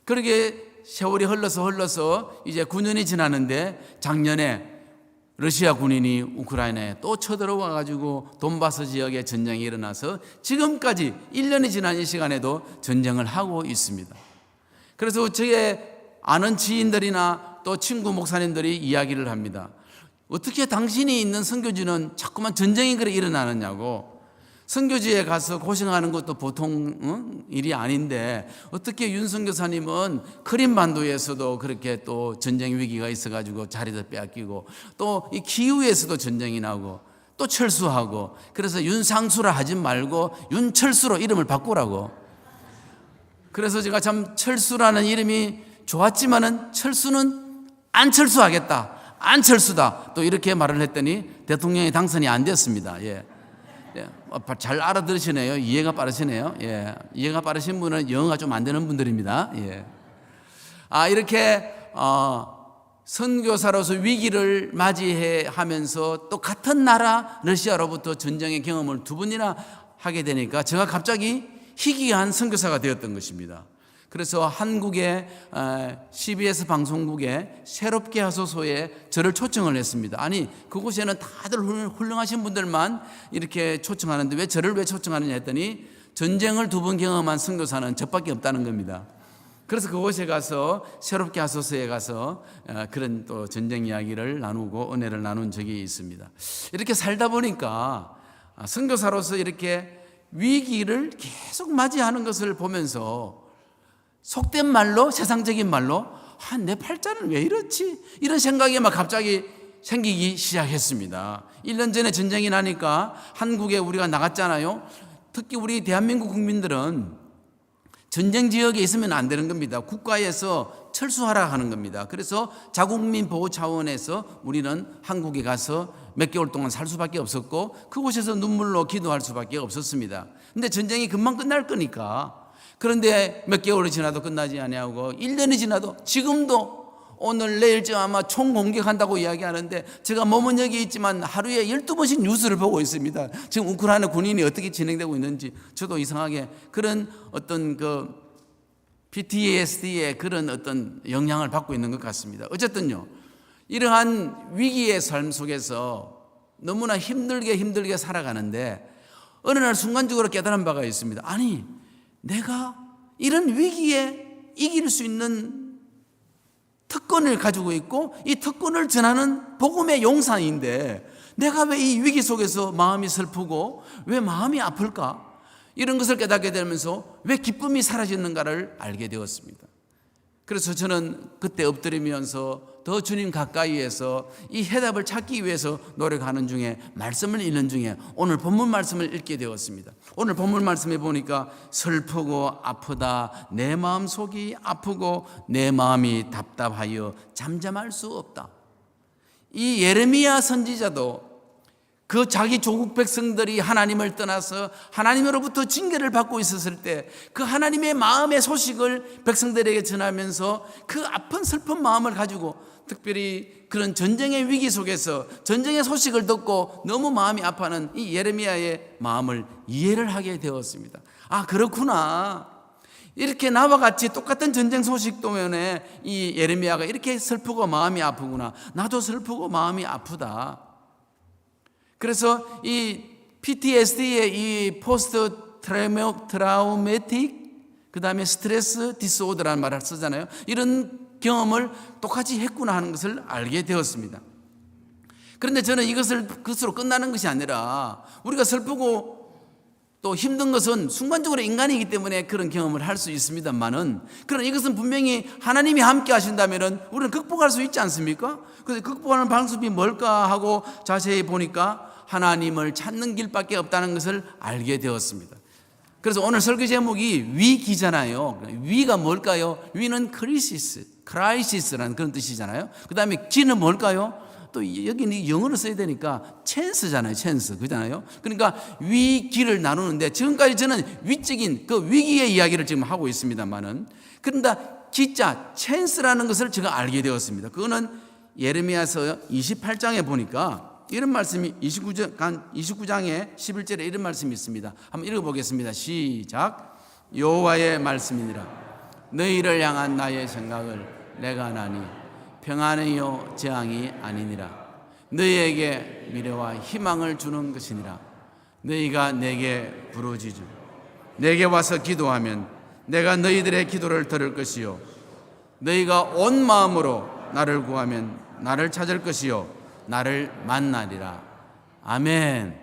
그러게 세월이 흘러서 이제 9년이 지나는데, 작년에 러시아 군인이 우크라이나에 또 쳐들어와 가지고 돈바스 지역에 전쟁이 일어나서 지금까지 1년이 지난 이 시간에도 전쟁을 하고 있습니다. 그래서 저의 아는 지인들이나 또 친구 목사님들이 이야기를 합니다. 어떻게 당신이 있는 선교지는 자꾸만 전쟁이 그래 일어나느냐고. 선교지에 가서 고생하는 것도 보통 일이 아닌데 어떻게 윤 선교사님은 크림반도에서도 그렇게 또 전쟁 위기가 있어가지고 자리도 빼앗기고, 또 이 키이우에서도 전쟁이 나고 또 철수하고, 그래서 윤상수라 하지 말고 윤철수로 이름을 바꾸라고. 그래서 제가 참 철수라는 이름이 좋았지만은 철수는 안철수하겠다, 안철수다, 또 이렇게 말을 했더니 대통령이 당선이 안 됐습니다. 잘 알아들으시네요. 이해가 빠르시네요. 이해가 빠르신 분은 영어가 좀 안 되는 분들입니다. 이렇게 선교사로서 위기를 맞이해 하면서 또 같은 나라 러시아로부터 전쟁의 경험을 두 번이나 하게 되니까 제가 갑자기 희귀한 선교사가 되었던 것입니다. 그래서 한국의 CBS 방송국에 새롭게 하소서에 저를 초청을 했습니다. 아니, 그곳에는 다들 훌륭하신 분들만 이렇게 초청하는데 왜 저를 왜 초청하느냐 했더니 전쟁을 두 번 경험한 선교사는 저밖에 없다는 겁니다. 그래서 그곳에 가서 새롭게 하소서에 가서 그런 또 전쟁 이야기를 나누고 은혜를 나눈 적이 있습니다. 이렇게 살다 보니까 선교사로서 이렇게 위기를 계속 맞이하는 것을 보면서 속된 말로, 세상적인 말로 내 팔자는 왜 이렇지? 이런 생각이 막 갑자기 생기기 시작했습니다. 1년 전에 전쟁이 나니까 한국에 우리가 나갔잖아요. 특히 우리 대한민국 국민들은 전쟁 지역에 있으면 안 되는 겁니다. 국가에서 철수하라 하는 겁니다. 그래서 자국민 보호 차원에서 우리는 한국에 가서 몇 개월 동안 살 수밖에 없었고 그곳에서 눈물로 기도할 수밖에 없었습니다. 근데 전쟁이 금방 끝날 거니까. 그런데 몇 개월이 지나도 끝나지 아니하고 1년이 지나도 지금도 오늘 내일쯤 아마 총공격한다고 이야기하는데 제가 몸은 여기 있지만 하루에 12번씩 뉴스를 보고 있습니다. 지금 우크라이나 군인이 어떻게 진행되고 있는지 저도 이상하게 그런 어떤 그 PTSD의 그런 어떤 영향을 받고 있는 것 같습니다. 어쨌든요, 이러한 위기의 삶 속에서 너무나 힘들게 살아가는데 어느 날 순간적으로 깨달은 바가 있습니다. 아니, 내가 이런 위기에 이길 수 있는 특권을 가지고 있고 이 특권을 전하는 복음의 용사인데 내가 왜 이 위기 속에서 마음이 슬프고 왜 마음이 아플까? 이런 것을 깨닫게 되면서 왜 기쁨이 사라지는가를 알게 되었습니다. 그래서 저는 그때 엎드리면서 더 주님 가까이에서 이 해답을 찾기 위해서 노력하는 중에 말씀을 읽는 중에 오늘 본문 말씀을 읽게 되었습니다. 오늘 본문 말씀에 보니까 슬프고 아프다, 내 마음 속이 아프고 내 마음이 답답하여 잠잠할 수 없다. 이 예레미야 선지자도 그 자기 조국 백성들이 하나님을 떠나서 하나님으로부터 징계를 받고 있었을 때 그 하나님의 마음의 소식을 백성들에게 전하면서 그 아픈 슬픈 마음을 가지고 특별히 그런 전쟁의 위기 속에서 전쟁의 소식을 듣고 너무 마음이 아파하는 이 예레미야의 마음을 이해를 하게 되었습니다. 아, 그렇구나. 이렇게 나와 같이 똑같은 전쟁 소식 때문에 이 예레미야가 이렇게 슬프고 마음이 아프구나. 나도 슬프고 마음이 아프다. 그래서 이 PTSD의 이 포스트 트라우매틱 그 다음에 스트레스 디스오더라는 말을 쓰잖아요. 이런 경험을 똑같이 했구나 하는 것을 알게 되었습니다. 그런데 저는 이것을 그것으로 끝나는 것이 아니라 우리가 슬프고 또 힘든 것은 순간적으로 인간이기 때문에 그런 경험을 할 수 있습니다만은 그러나 이것은 분명히 하나님이 함께 하신다면 우리는 극복할 수 있지 않습니까? 그래서 극복하는 방법이 뭘까 하고 자세히 보니까 하나님을 찾는 길밖에 없다는 것을 알게 되었습니다. 그래서 오늘 설교 제목이 위기잖아요. 위가 뭘까요? 위는 크라이시스라는 그런 뜻이잖아요. 그 다음에 기는 뭘까요? 또 여기는 영어로 써야 되니까 찬스잖아요. 찬스 그잖아요. 그러니까 위기를 나누는데 지금까지 저는 위적인 그 위기의 이야기를 지금 하고 있습니다만은 그런데 기자 찬스라는 것을 제가 알게 되었습니다. 그거는 예레미야서 28장에 보니까 이런 말씀이 29장에 11절에 이런 말씀이 있습니다. 한번 읽어보겠습니다. 시작. 여호와의 말씀이니라. 너희를 향한 나의 생각을 내가 아나니 평안이요 재앙이 아니니라. 너희에게 미래와 희망을 주는 것이니라. 너희가 내게 부르짖으 내게 와서 기도하면 내가 너희들의 기도를 들을 것이요 너희가 온 마음으로 나를 구하면 나를 찾을 것이요 나를 만나리라. 아멘.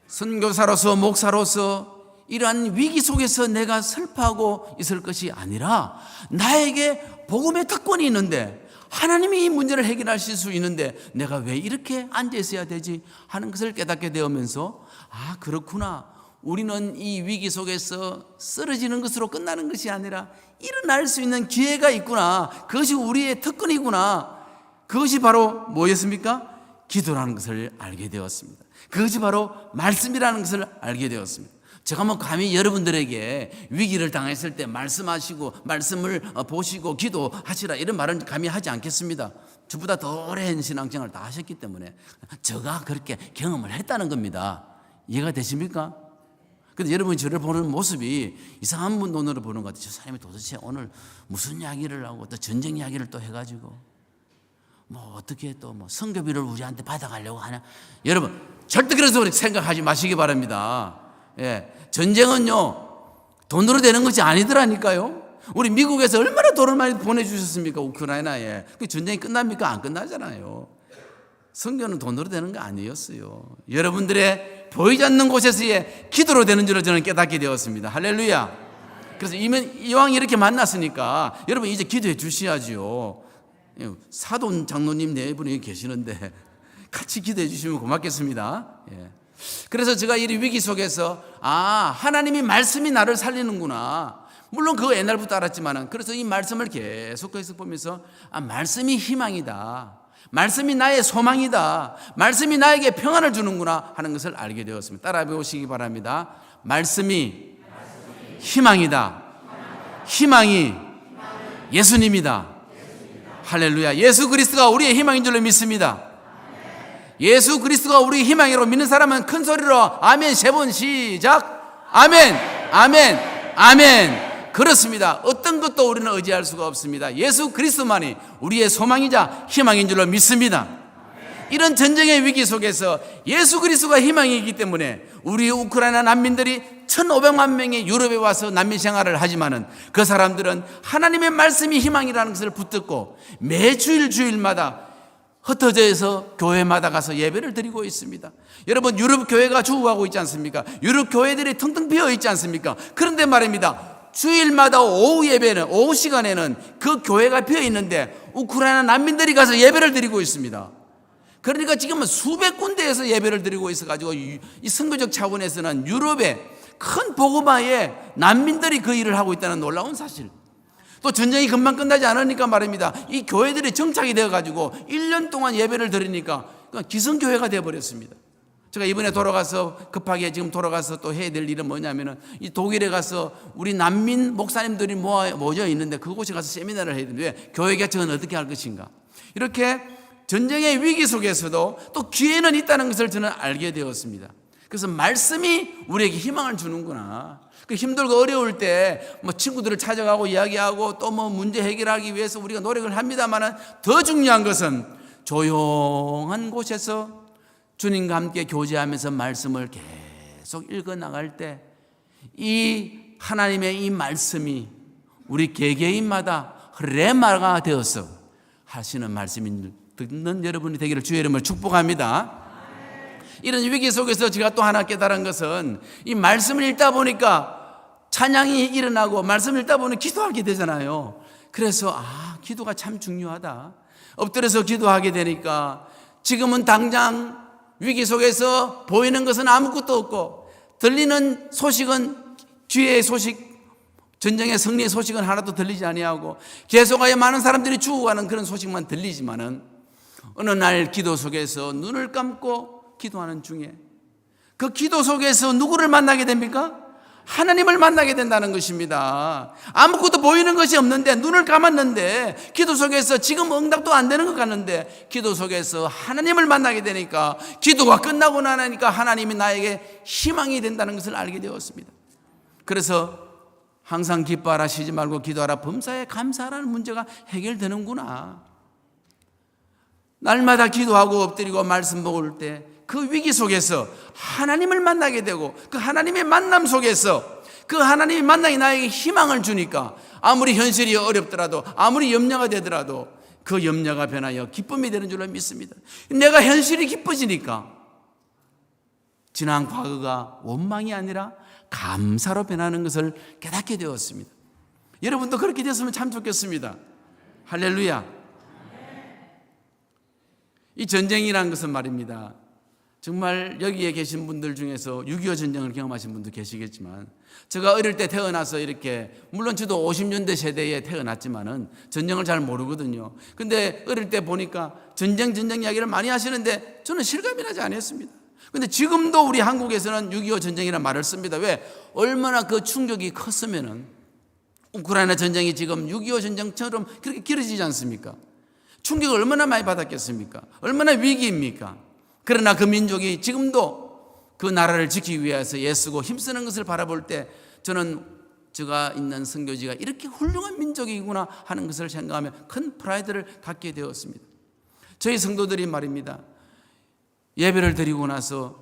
선교사로서 목사로서 이러한 위기 속에서 내가 슬퍼하고 있을 것이 아니라 나에게 복음의 특권이 있는데 하나님이 이 문제를 해결하실 수 있는데 내가 왜 이렇게 앉아 있어야 되지 하는 것을 깨닫게 되면서 아, 그렇구나. 우리는 이 위기 속에서 쓰러지는 것으로 끝나는 것이 아니라 일어날 수 있는 기회가 있구나. 그것이 우리의 특권이구나. 그것이 바로 뭐였습니까? 기도라는 것을 알게 되었습니다. 그것이 바로 말씀이라는 것을 알게 되었습니다. 제가 뭐 감히 여러분들에게 위기를 당했을 때 말씀하시고 말씀을 보시고 기도하시라 이런 말은 감히 하지 않겠습니다. 저보다 더 오랜 신앙생활을 다 하셨기 때문에 제가 그렇게 경험을 했다는 겁니다. 이해가 되십니까? 근데 여러분이 저를 보는 모습이 이상한 눈으로 보는 것 같아요. 저 사람이 도대체 오늘 무슨 이야기를 하고 또 전쟁 이야기를 또 해가지고 뭐 어떻게 또 뭐 선교비를 우리한테 받아가려고 하냐. 여러분 절대 그래서 생각하지 마시기 바랍니다. 예, 전쟁은요 돈으로 되는 것이 아니더라니까요. 우리 미국에서 얼마나 돈을 많이 보내주셨습니까? 우크라이나에. 그 전쟁이 끝납니까? 안 끝나잖아요. 선교는 돈으로 되는 거 아니었어요. 여러분들의 보이지 않는 곳에서의 기도로 되는 줄을 저는 깨닫게 되었습니다. 할렐루야. 그래서 이왕 이렇게 만났으니까 여러분 이제 기도해 주셔야지요. 사돈 장로님 네 분이 계시는데 같이 기도해 주시면 고맙겠습니다. 예. 그래서 제가 이 위기 속에서 하나님이 말씀이 나를 살리는구나. 물론 그거 옛날부터 알았지만은 그래서 이 말씀을 계속 보면서 말씀이 희망이다. 말씀이 나의 소망이다. 말씀이 나에게 평안을 주는구나 하는 것을 알게 되었습니다. 따라 배우시기 바랍니다. 말씀이 희망이다. 희망이 예수님이다. 할렐루야. 예수 그리스도가 우리의 희망인 줄로 믿습니다. 예수 그리스도가 우리의 희망이라고 믿는 사람은 큰 소리로 아멘 3번 시작. 아멘, 아멘, 아멘. 그렇습니다. 어떤 것도 우리는 의지할 수가 없습니다. 예수 그리스도만이 우리의 소망이자 희망인 줄로 믿습니다. 이런 전쟁의 위기 속에서 예수 그리스도가 희망이기 때문에 우리 우크라이나 난민들이 1,500만 명이 유럽에 와서 난민 생활을 하지만은 그 사람들은 하나님의 말씀이 희망이라는 것을 붙들고 매 주일마다 흩어져서 교회마다 가서 예배를 드리고 있습니다. 여러분 유럽 교회가 죽어가고 있지 않습니까? 유럽 교회들이 텅텅 비어 있지 않습니까? 그런데 말입니다. 주일마다 오후 예배는 오후 시간에는 그 교회가 비어 있는데 우크라이나 난민들이 가서 예배를 드리고 있습니다. 그러니까 지금은 수백 군데에서 예배를 드리고 있어가지고 이 선교적 차원에서는 유럽의 큰 복음화에 난민들이 그 일을 하고 있다는 놀라운 사실. 또 전쟁이 금방 끝나지 않으니까 말입니다. 이 교회들이 정착이 되어가지고 1년 동안 예배를 드리니까 기성교회가 되어버렸습니다. 제가 이번에 급하게 지금 돌아가서 또 해야 될 일은 뭐냐면은 이 독일에 가서 우리 난민 목사님들이 모여 있는데 그곳에 가서 세미나를 해야 되는데 교회 개척은 어떻게 할 것인가. 이렇게 전쟁의 위기 속에서도 또 기회는 있다는 것을 저는 알게 되었습니다. 그래서 말씀이 우리에게 희망을 주는구나. 그 힘들고 어려울 때 뭐 친구들을 찾아가고 이야기하고 또 뭐 문제 해결하기 위해서 우리가 노력을 합니다만은 더 중요한 것은 조용한 곳에서 주님과 함께 교제하면서 말씀을 계속 읽어 나갈 때 이 하나님의 이 말씀이 우리 개개인마다 레마가 되어서 하시는 말씀인 듣는 여러분이 되기를 주의 이름으로 축복합니다. 이런 위기 속에서 제가 또 하나 깨달은 것은 이 말씀을 읽다 보니까 찬양이 일어나고 말씀을 읽다 보면 기도하게 되잖아요. 그래서 기도가 참 중요하다. 엎드려서 기도하게 되니까 지금은 당장 위기 속에서 보이는 것은 아무것도 없고 들리는 소식은 뒤의 소식, 전쟁의 승리의 소식은 하나도 들리지 아니하고 계속하여 많은 사람들이 죽어가는 그런 소식만 들리지만은 어느 날 기도 속에서 눈을 감고 기도하는 중에 그 기도 속에서 누구를 만나게 됩니까? 하나님을 만나게 된다는 것입니다. 아무것도 보이는 것이 없는데 눈을 감았는데 기도 속에서 지금 응답도 안 되는 것 같는데 기도 속에서 하나님을 만나게 되니까 기도가 끝나고 나니까 하나님이 나에게 희망이 된다는 것을 알게 되었습니다. 그래서 항상 기뻐하라 쉬지 말고 기도하라 범사에 감사하라는 문제가 해결되는구나. 날마다 기도하고 엎드리고 말씀 먹을 때 그 위기 속에서 하나님을 만나게 되고 그 하나님의 만남 속에서 그 하나님의 만남이 나에게 희망을 주니까 아무리 현실이 어렵더라도 아무리 염려가 되더라도 그 염려가 변하여 기쁨이 되는 줄로 믿습니다. 내가 현실이 기뻐지니까 지난 과거가 원망이 아니라 감사로 변하는 것을 깨닫게 되었습니다. 여러분도 그렇게 됐으면 참 좋겠습니다. 할렐루야. 이 전쟁이라는 것은 말입니다. 정말 여기에 계신 분들 중에서 6.25 전쟁을 경험하신 분도 계시겠지만 제가 어릴 때 태어나서 이렇게 물론 저도 50년대 세대에 태어났지만은 전쟁을 잘 모르거든요. 근데 어릴 때 보니까 전쟁 이야기를 많이 하시는데 저는 실감이 나지 않았습니다. 근데 지금도 우리 한국에서는 6.25 전쟁이라는 말을 씁니다. 왜? 얼마나 그 충격이 컸으면은 우크라이나 전쟁이 지금 6.25 전쟁처럼 그렇게 길어지지 않습니까? 충격을 얼마나 많이 받았겠습니까? 얼마나 위기입니까? 그러나 그 민족이 지금도 그 나라를 지키기 위해서 애쓰고 힘쓰는 것을 바라볼 때 저는 제가 있는 선교지가 이렇게 훌륭한 민족이구나 하는 것을 생각하며 큰 프라이드를 갖게 되었습니다. 저희 성도들이 말입니다. 예배를 드리고 나서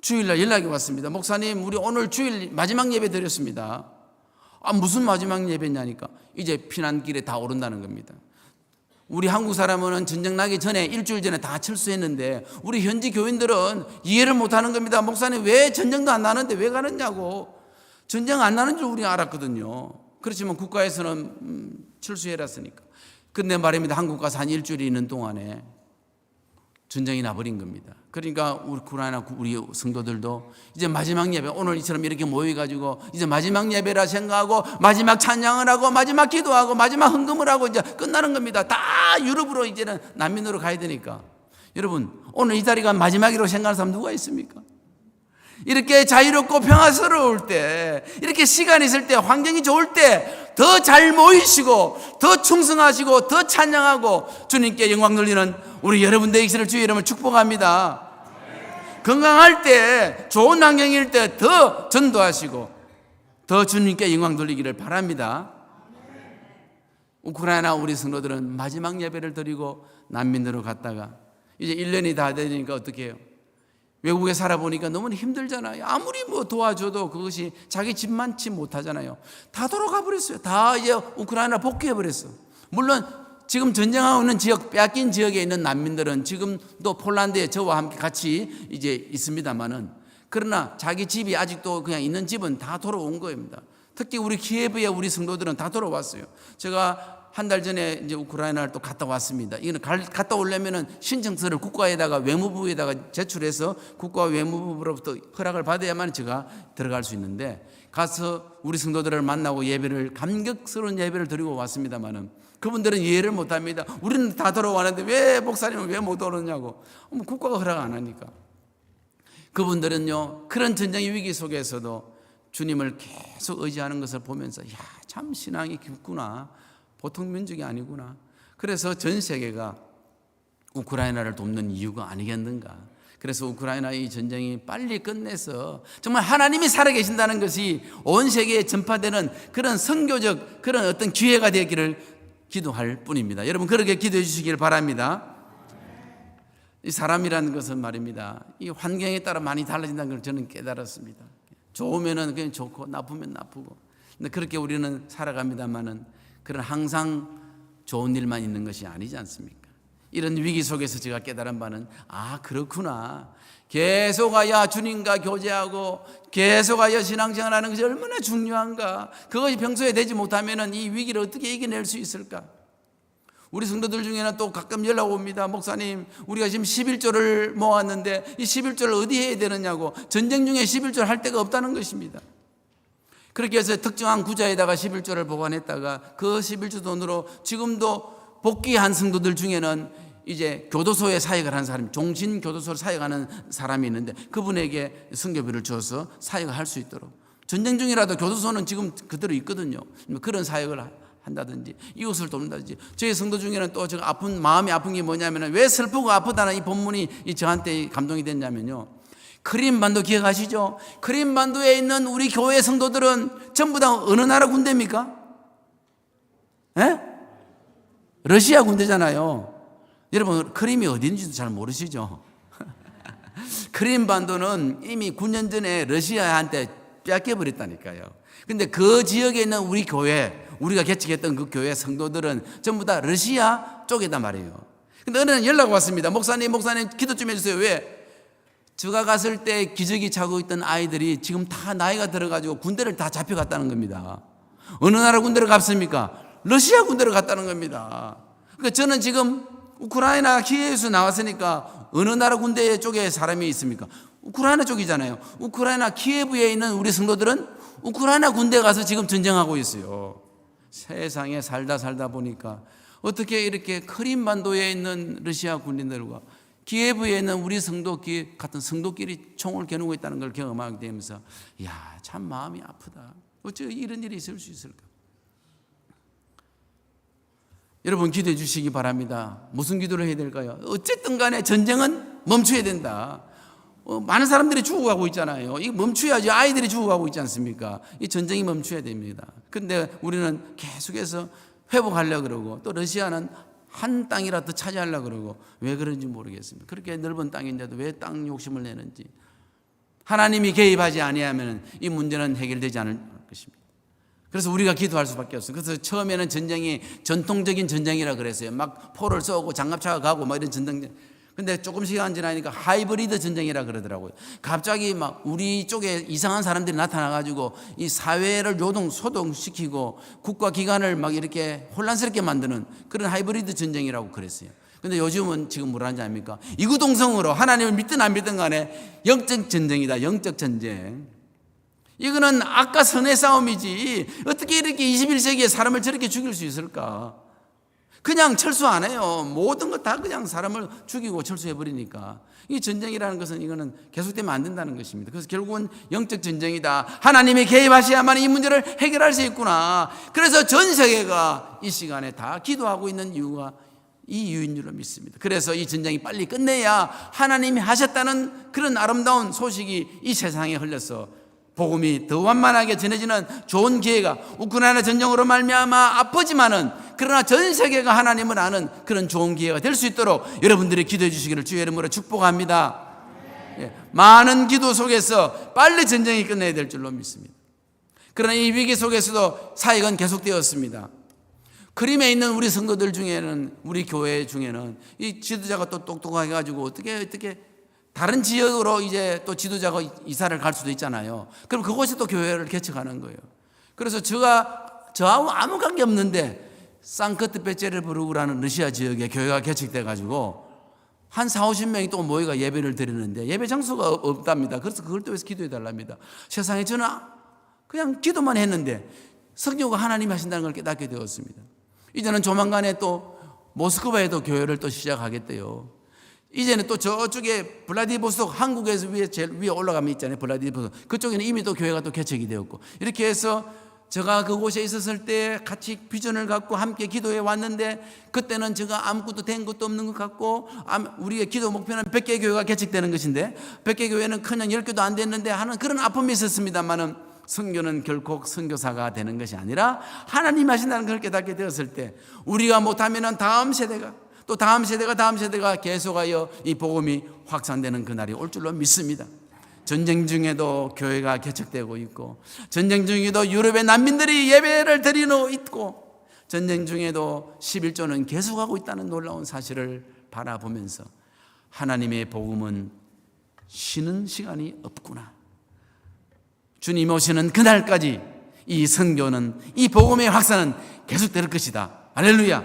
주일날 연락이 왔습니다. 목사님, 우리 오늘 주일 마지막 예배 드렸습니다. 무슨 마지막 예배냐니까 이제 피난길에 다 오른다는 겁니다. 우리 한국 사람은 전쟁 나기 전에 일주일 전에 다 철수했는데 우리 현지 교인들은 이해를 못하는 겁니다. 목사님, 왜 전쟁도 안 나는데 왜 가느냐고. 전쟁 안 나는 줄 우리가 알았거든요. 그렇지만 국가에서는 철수해놨으니까. 근데 말입니다. 한국 가서 한 일주일이 있는 동안에 전쟁이 나버린 겁니다. 그러니까 우크라이나 우리 성도들도 이제 마지막 예배, 오늘 이처럼 이렇게 모여가지고 이제 마지막 예배라 생각하고 마지막 찬양을 하고 마지막 기도하고 마지막 헌금을 하고 이제 끝나는 겁니다. 다 유럽으로 이제는 난민으로 가야 되니까. 여러분, 오늘 이 자리가 마지막이라고 생각하는 사람 누가 있습니까? 이렇게 자유롭고 평화스러울 때, 이렇게 시간이 있을 때, 환경이 좋을 때 더 잘 모이시고 더 충성하시고 더 찬양하고 주님께 영광 돌리는 우리 여러분 되시기를 주의 이름을 축복합니다. 건강할 때, 좋은 환경일 때 더 전도하시고 더 주님께 영광 돌리기를 바랍니다. 우크라이나 우리 성도들은 마지막 예배를 드리고 난민으로 갔다가 이제 1년이 다 되니까 어떻게 해요? 외국에 살아보니까 너무 힘들잖아요. 아무리 뭐 도와줘도 그것이 자기 집만치 못하잖아요. 다 돌아가 버렸어요. 다 이제 우크라이나 복귀해 버렸어. 물론 지금 전쟁하고 있는 지역, 빼앗긴 지역에 있는 난민들은 지금도 폴란드에 저와 함께 같이 이제 있습니다만은, 그러나 자기 집이 아직도 그냥 있는 집은 다 돌아온 겁니다. 특히 우리 키예브에 우리 성도들은 다 돌아왔어요. 제가 한 달 전에 이제 우크라이나를 또 갔다 왔습니다. 이거는 갔다 오려면은 신청서를 국가에다가 외무부에다가 제출해서 국가 외무부로부터 허락을 받아야만 제가 들어갈 수 있는데, 가서 우리 성도들을 만나고 예배를, 감격스러운 예배를 드리고 왔습니다만은 그분들은 이해를 못 합니다. 우리는 다 돌아왔는데 왜 목사님은 왜 못 오느냐고. 국가가 허락 안 하니까. 그분들은요, 그런 전쟁의 위기 속에서도 주님을 계속 의지하는 것을 보면서 야, 참 신앙이 깊구나. 보통 민족이 아니구나. 그래서 전 세계가 우크라이나를 돕는 이유가 아니겠는가. 그래서 우크라이나의 전쟁이 빨리 끝내서 정말 하나님이 살아계신다는 것이 온 세계에 전파되는 그런 선교적 그런 어떤 기회가 되기를 기도할 뿐입니다. 여러분, 그렇게 기도해 주시길 바랍니다. 이 사람이라는 것은 말입니다, 이 환경에 따라 많이 달라진다는 걸 저는 깨달았습니다. 좋으면은 그냥 좋고 나쁘면 나쁘고. 근데 그렇게 우리는 살아갑니다만은 그런 항상 좋은 일만 있는 것이 아니지 않습니까? 이런 위기 속에서 제가 깨달은 바는 그렇구나. 계속하여 주님과 교제하고 계속하여 신앙생활하는 것이 얼마나 중요한가. 그것이 평소에 되지 못하면 이 위기를 어떻게 이겨낼 수 있을까? 우리 성도들 중에는 또 가끔 연락 옵니다. 목사님, 우리가 지금 11조를 모았는데 이 11조를 어디 해야 되느냐고. 전쟁 중에 11조 할 데가 없다는 것입니다. 그렇게 해서 특정한 구좌에다가 11조를 보관했다가 그 11조 돈으로 지금도 복귀한 성도들 중에는 이제 교도소에 사역을 하는 사람, 종신교도소를 사역하는 사람이 있는데 그분에게 선교비를 줘서 사역을 할 수 있도록. 전쟁 중이라도 교도소는 지금 그대로 있거든요. 그런 사역을 한다든지 이웃을 돕는다든지. 저희 성도 중에는 또 제가 마음이 아픈 게 뭐냐면, 왜 슬프고 아프다는 이 본문이 저한테 감동이 됐냐면요, 크림반도 기억하시죠? 크림반도에 있는 우리 교회 성도들은 전부 다 어느 나라 군대입니까? 예? 러시아 군대잖아요. 여러분, 크림이 어딘지도 잘 모르시죠? 크림반도는 이미 9년 전에 러시아한테 뺏겨버렸다니까요. 근데 그 지역에 있는 우리 교회, 우리가 개척했던 그 교회 성도들은 전부 다 러시아 쪽이단 말이에요. 근데 어느 날 연락 왔습니다. 목사님 기도 좀 해주세요. 왜? 제가 갔을 때 기저귀 차고 있던 아이들이 지금 다 나이가 들어가지고 군대를 다 잡혀갔다는 겁니다. 어느 나라 군대를 갔습니까? 러시아 군대를 갔다는 겁니다. 그러니까 저는 지금 우크라이나 키예브에서 나왔으니까 어느 나라 군대 쪽에 사람이 있습니까? 우크라이나 쪽이잖아요. 우크라이나 키예브에 있는 우리 성도들은 우크라이나 군대에 가서 지금 전쟁하고 있어요. 세상에 살다 보니까 어떻게 이렇게 크림반도에 있는 러시아 군인들과 기예부에 있는 우리 같은 성도끼리 총을 겨누고 있다는 걸 경험하게 되면서 이야, 참 마음이 아프다. 어째 이런 일이 있을 수 있을까? 여러분 기도해 주시기 바랍니다. 무슨 기도를 해야 될까요? 어쨌든 간에 전쟁은 멈춰야 된다. 많은 사람들이 죽어가고 있잖아요. 이거 멈춰야지. 아이들이 죽어가고 있지 않습니까? 이 전쟁이 멈춰야 됩니다. 그런데 우리는 계속해서 회복하려고 그러고, 또 러시아는 한 땅이라도 차지하려고 그러고, 왜 그런지 모르겠습니다. 그렇게 넓은 땅인데도 왜 땅 욕심을 내는지. 하나님이 개입하지 아니하면 이 문제는 해결되지 않을 것입니다. 그래서 우리가 기도할 수밖에 없어요. 그래서 처음에는 전쟁이 전통적인 전쟁이라 그랬어요. 막 포를 쏘고 장갑차가 가고 막 이런 전쟁. 근데 조금 시간 지나니까 하이브리드 전쟁이라 그러더라고요. 갑자기 막 우리 쪽에 이상한 사람들이 나타나가지고 이 사회를 소동시키고 국가기관을 막 이렇게 혼란스럽게 만드는 그런 하이브리드 전쟁이라고 그랬어요. 근데 요즘은 지금 뭐라는지 압니까? 이구동성으로 하나님을 믿든 안 믿든 간에 영적 전쟁이다. 영적 전쟁. 이거는 악과 선의 싸움이지 어떻게 이렇게 21세기에 사람을 저렇게 죽일 수 있을까? 그냥 철수 안 해요. 모든 것 다 그냥 사람을 죽이고 철수해버리니까. 이 전쟁이라는 것은 이거는 계속되면 안 된다는 것입니다. 그래서 결국은 영적 전쟁이다. 하나님이 개입하셔야만 이 문제를 해결할 수 있구나. 그래서 전 세계가 이 시간에 다 기도하고 있는 이유가 이 이유인 줄로 믿습니다. 그래서 이 전쟁이 빨리 끝내야 하나님이 하셨다는 그런 아름다운 소식이 이 세상에 흘려서 복음이 더 완만하게 전해지는 좋은 기회가, 우크라이나 전쟁으로 말미암아 아프지만은 그러나 전 세계가 하나님을 아는 그런 좋은 기회가 될 수 있도록 여러분들이 기도해 주시기를 주의 이름으로 축복합니다. 많은 기도 속에서 빨리 전쟁이 끝내야 될 줄로 믿습니다. 그러나 이 위기 속에서도 사역은 계속되었습니다. 크림에 있는 우리 성도들 중에는, 우리 교회 중에는 이 지도자가 또 똑똑하게 가지고 어떻게 다른 지역으로 이제 또 지도자가 이사를 갈 수도 있잖아요. 그럼 그곳에 또 교회를 개척하는 거예요. 그래서 저하고 아무 관계 없는데 상크트페테르부르크라는 러시아 지역에 교회가 개척돼 가지고 한 40-50명이 또 모여가 예배를 드리는데 예배 장소가 없답니다. 그래서 그걸 또 해서 기도해 달랍니다. 세상에 저는 그냥 기도만 했는데 성령과 하나님이 하신다는 걸 깨닫게 되었습니다. 이제는 조만간에 또 모스크바에도 교회를 또 시작하겠대요. 이제는 또 저쪽에 블라디보스토크, 한국에서 제일 위에 올라가면 있잖아요. 블라디보스토크. 그쪽에는 이미 또 교회가 또 개척이 되었고, 이렇게 해서 제가 그곳에 있었을 때 같이 비전을 갖고 함께 기도해 왔는데, 그때는 제가 아무것도 된 것도 없는 것 같고, 우리의 기도 목표는 100개 교회가 개척되는 것인데 100개 교회는 그냥 10개도 안 됐는데 하는 그런 아픔이 있었습니다만은, 선교는 결코 선교사가 되는 것이 아니라 하나님 하신다는 걸 깨닫게 되었을 때, 우리가 못하면은 다음 세대가, 또 다음 세대가 계속하여 이 복음이 확산되는 그날이 올 줄로 믿습니다. 전쟁 중에도 교회가 개척되고 있고, 전쟁 중에도 유럽의 난민들이 예배를 드리고 있고, 전쟁 중에도 11조는 계속하고 있다는 놀라운 사실을 바라보면서 하나님의 복음은 쉬는 시간이 없구나. 주님 오시는 그날까지 이 선교는, 이 복음의 확산은 계속될 것이다. 할렐루야.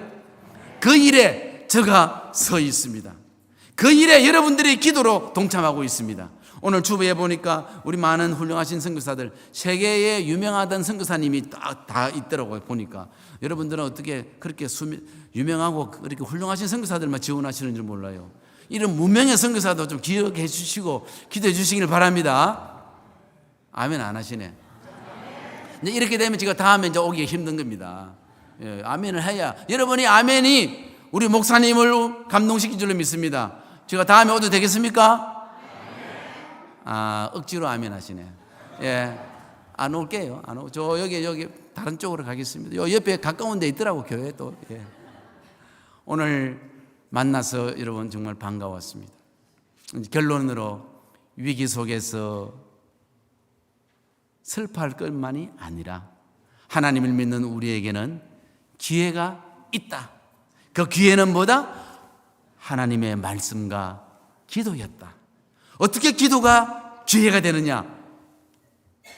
그 일에 제가 서 있습니다. 그 일에 여러분들이 기도로 동참하고 있습니다. 오늘 주부에 보니까 우리 많은 훌륭하신 선교사들, 세계에 유명하던 선교사님이 다 있더라고요. 보니까 여러분들은 어떻게 그렇게 유명하고 그렇게 훌륭하신 선교사들만 지원하시는 줄 몰라요. 이런 무명의 선교사도 좀 기억해 주시고 기도해 주시길 바랍니다. 아멘 안 하시네. 이제 이렇게 되면 제가 다음에 이제 오기가 힘든 겁니다. 예, 아멘을 해야, 여러분이 아멘이 우리 목사님을 감동시킨 줄로 믿습니다. 제가 다음에 오도 되겠습니까? 억지로 아멘 하시네. 예, 안 올게요. 저 여기 다른 쪽으로 가겠습니다. 요 옆에 가까운 데 있더라고, 교회 또. 예. 오늘 만나서 여러분 정말 반가웠습니다. 결론으로 위기 속에서 슬퍼할 것만이 아니라 하나님을 믿는 우리에게는 기회가 있다. 그 기회는 뭐다? 하나님의 말씀과 기도였다. 어떻게 기도가 기회가 되느냐?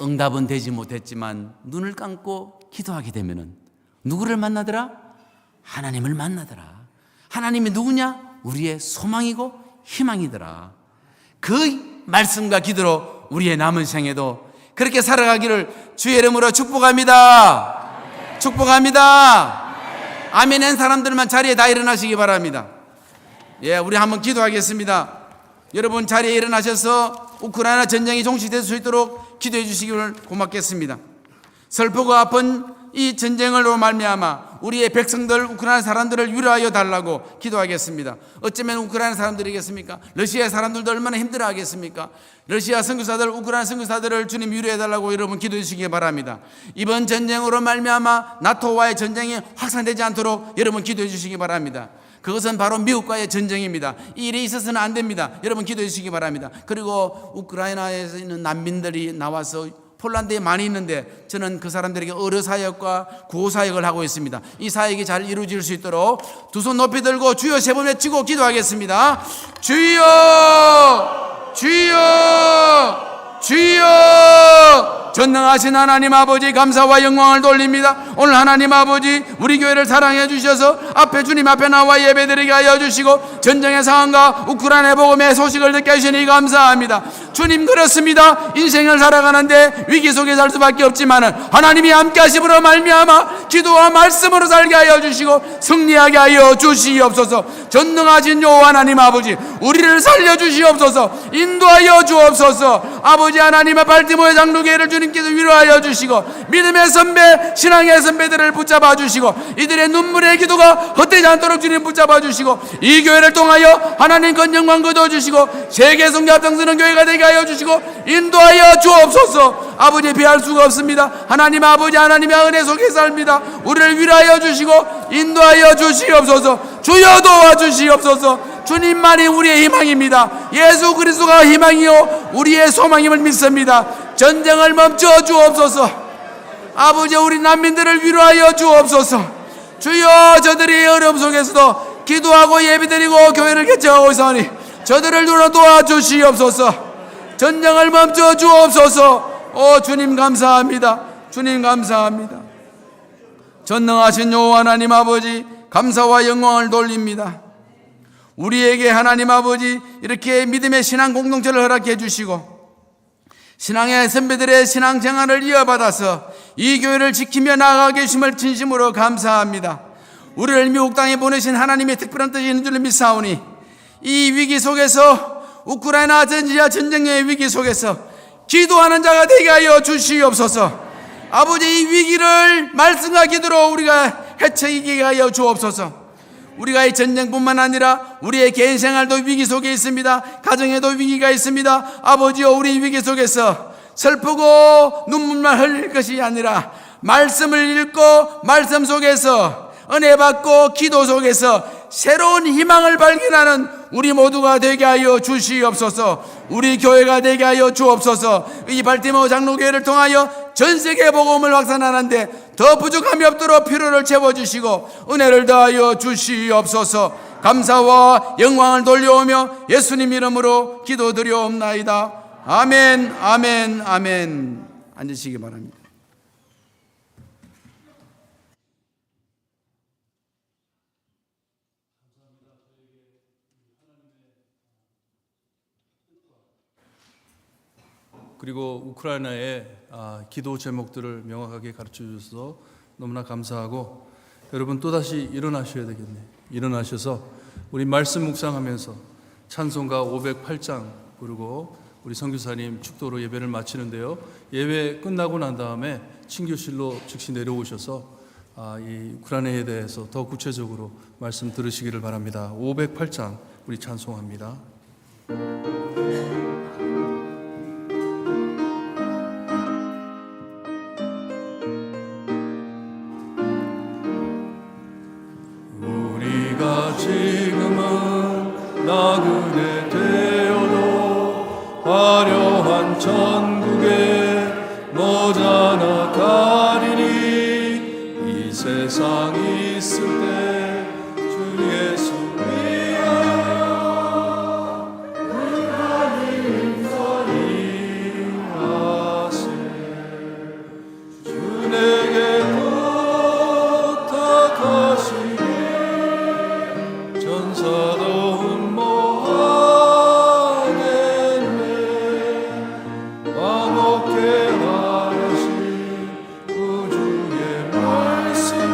응답은 되지 못했지만 눈을 감고 기도하게 되면은 누구를 만나더라? 하나님을 만나더라. 하나님이 누구냐? 우리의 소망이고 희망이더라. 그 말씀과 기도로 우리의 남은 생에도 그렇게 살아가기를 주의 이름으로 축복합니다. 축복합니다. 아멘 한 사람들만 자리에 다 일어나시기 바랍니다. 예, 우리 한번 기도하겠습니다. 여러분 자리에 일어나셔서 우크라이나 전쟁이 종식될 수 있도록 기도해 주시기를 고맙겠습니다. 슬프고 아픈 이 전쟁으로 말미암아 우리의 백성들, 우크라이나 사람들을 위로하여 달라고 기도하겠습니다. 어쩌면 우크라이나 사람들이겠습니까? 러시아 사람들도 얼마나 힘들어하겠습니까? 러시아 선교사들, 우크라이나 선교사들을 주님 위로해 달라고 여러분 기도해 주시기 바랍니다. 이번 전쟁으로 말미암아 나토와의 전쟁이 확산되지 않도록 여러분 기도해 주시기 바랍니다. 그것은 바로 미국과의 전쟁입니다. 이 일이 있어서는 안 됩니다. 여러분 기도해 주시기 바랍니다. 그리고 우크라이나에서 있는 난민들이 나와서 폴란드에 많이 있는데 저는 그 사람들에게 의료사역과 구호사역을 하고 있습니다. 이 사역이 잘 이루어질 수 있도록 두 손 높이 들고 주여 세 번 외치고 기도하겠습니다. 주여, 주여, 주여. 전능하신 하나님 아버지 감사와 영광을 돌립니다. 오늘 하나님 아버지 우리 교회를 사랑해 주셔서 앞에 주님 앞에 나와 예배드리게 하여 주시고 전쟁의 상황과 우크라이나 복음의 소식을 듣게 하시니 감사합니다. 주님 그렇습니다. 인생을 살아가는데 위기 속에 살 수밖에 없지만 하나님이 함께 하심으로 말미암아 기도와 말씀으로 살게 하여 주시고 승리하게 하여 주시옵소서. 전능하신 여호와 하나님 아버지 우리를 살려 주시옵소서. 인도하여 주옵소서. 아버지 하나님의 발티모의 장로교회를 주님께서 위로하여 주시고 믿음의 선배, 신앙의 선배들을 붙잡아 주시고 이들의 눈물의 기도가 헛되지 않도록 주님 붙잡아 주시고 이 교회를 통하여 하나님 건영광 거둬 주시고 세계 성교 앞장서는 교회가 되게 하여 주시고 인도하여 주옵소서. 아버지 피할 수가 없습니다. 하나님 아버지 하나님의 은혜 속에 삽니다. 우리를 위로하여 주시고 인도하여 주시옵소서. 주여 도와주시옵소서. 주님만이 우리의 희망입니다. 예수 그리스도가 희망이요 우리의 소망임을 믿습니다. 전쟁을 멈춰 주옵소서. 아버지 우리 난민들을 위로하여 주옵소서. 주여 저들이 어려움 속에서도 기도하고 예배드리고 교회를 개척하고 있사오니 저들을 도와주시옵소서. 전쟁을 멈춰 주옵소서. 오 주님 감사합니다. 주님 감사합니다. 전능하신 여호와 하나님 아버지 감사와 영광을 돌립니다. 우리에게 하나님 아버지 이렇게 믿음의 신앙 공동체를 허락해 주시고 신앙의 선배들의 신앙생활을 이어받아서 이 교회를 지키며 나아가게 주심을 진심으로 감사합니다. 우리를 미국 땅에 보내신 하나님의 특별한 뜻이 있는 줄 믿사오니 이 위기 속에서 우크라이나 전지와 전쟁의 위기 속에서 기도하는 자가 되게 하여 주시옵소서. 아버지 이 위기를 말씀과 기도로 우리가 헤쳐이기게 하여 주옵소서. 우리가 이 전쟁뿐만 아니라 우리의 개인 생활도 위기 속에 있습니다. 가정에도 위기가 있습니다. 아버지여 우리 위기 속에서 슬프고 눈물만 흘릴 것이 아니라 말씀을 읽고 말씀 속에서 은혜 받고 기도 속에서 새로운 희망을 발견하는 우리 모두가 되게 하여 주시옵소서. 우리 교회가 되게 하여 주옵소서. 이 발티모 장로교회를 통하여 전 세계 복음을 확산하는데 더 부족함이 없도록 필요를 채워주시고 은혜를 더하여 주시옵소서. 감사와 영광을 돌려오며 예수님 이름으로 기도드려옵나이다. 아멘, 아멘, 아멘. 앉으시기 바랍니다. 그리고 우크라이나의 기도 제목들을 명확하게 가르쳐 주셔서 너무나 감사하고 여러분 또다시 일어나셔야 되겠네요. 일어나셔서 우리 말씀 묵상하면서 찬송가 508장 부르고 우리 선교사님 축도로 예배를 마치는데요. 예배 끝나고 난 다음에 친교실로 즉시 내려오셔서 이 우크라이나에 대해서 더 구체적으로 말씀 들으시기를 바랍니다. 508장 우리 찬송합니다. 지금은 나그네 되어도 화려한 천국에 머지않아 가리니 이 세상 있을 때 주 예수 위하여 하나님 선임하세. 주 내게 부탁하시니 전사도 흠모하겠네. 화목해 하신 구주의 말씀은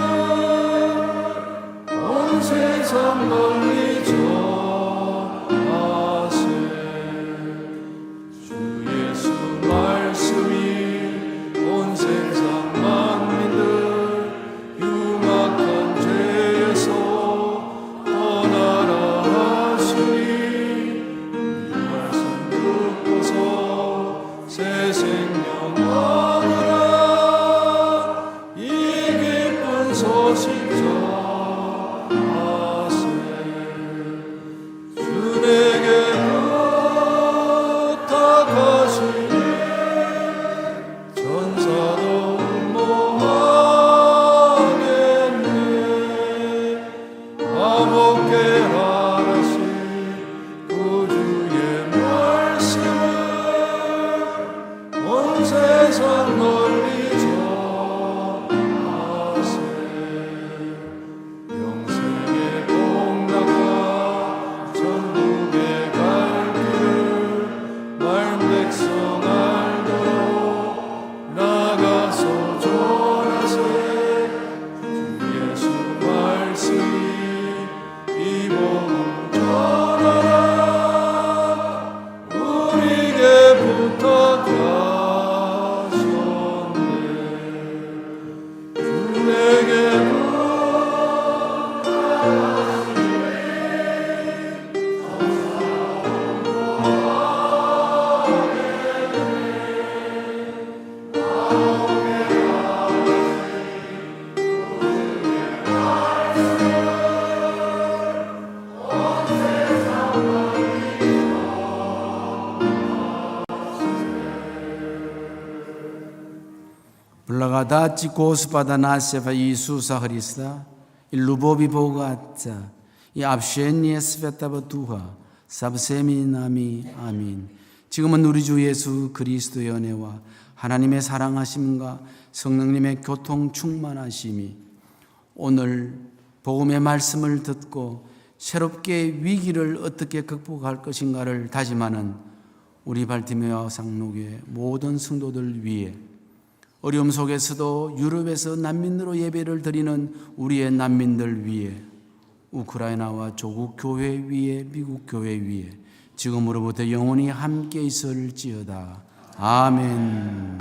Благодать Господа нашего Иисуса Христа и любовь Бога Отца и общение Святого Духа со всеми нами. 아멘. 지금은 우리 주 예수 그리스도의 은혜와 하나님의 사랑하심과 성령님의 교통 충만하심이 오늘 복음의 말씀을 듣고 새롭게 위기를 어떻게 극복할 것인가를 다짐하는 우리 발티메오 상록의 모든 성도들 위해, 어려움 속에서도 유럽에서 난민으로 예배를 드리는 우리의 난민들 위해, 우크라이나와 조국 교회 위에, 미국 교회 위에 지금으로부터 영원히 함께 있을지어다. 아멘.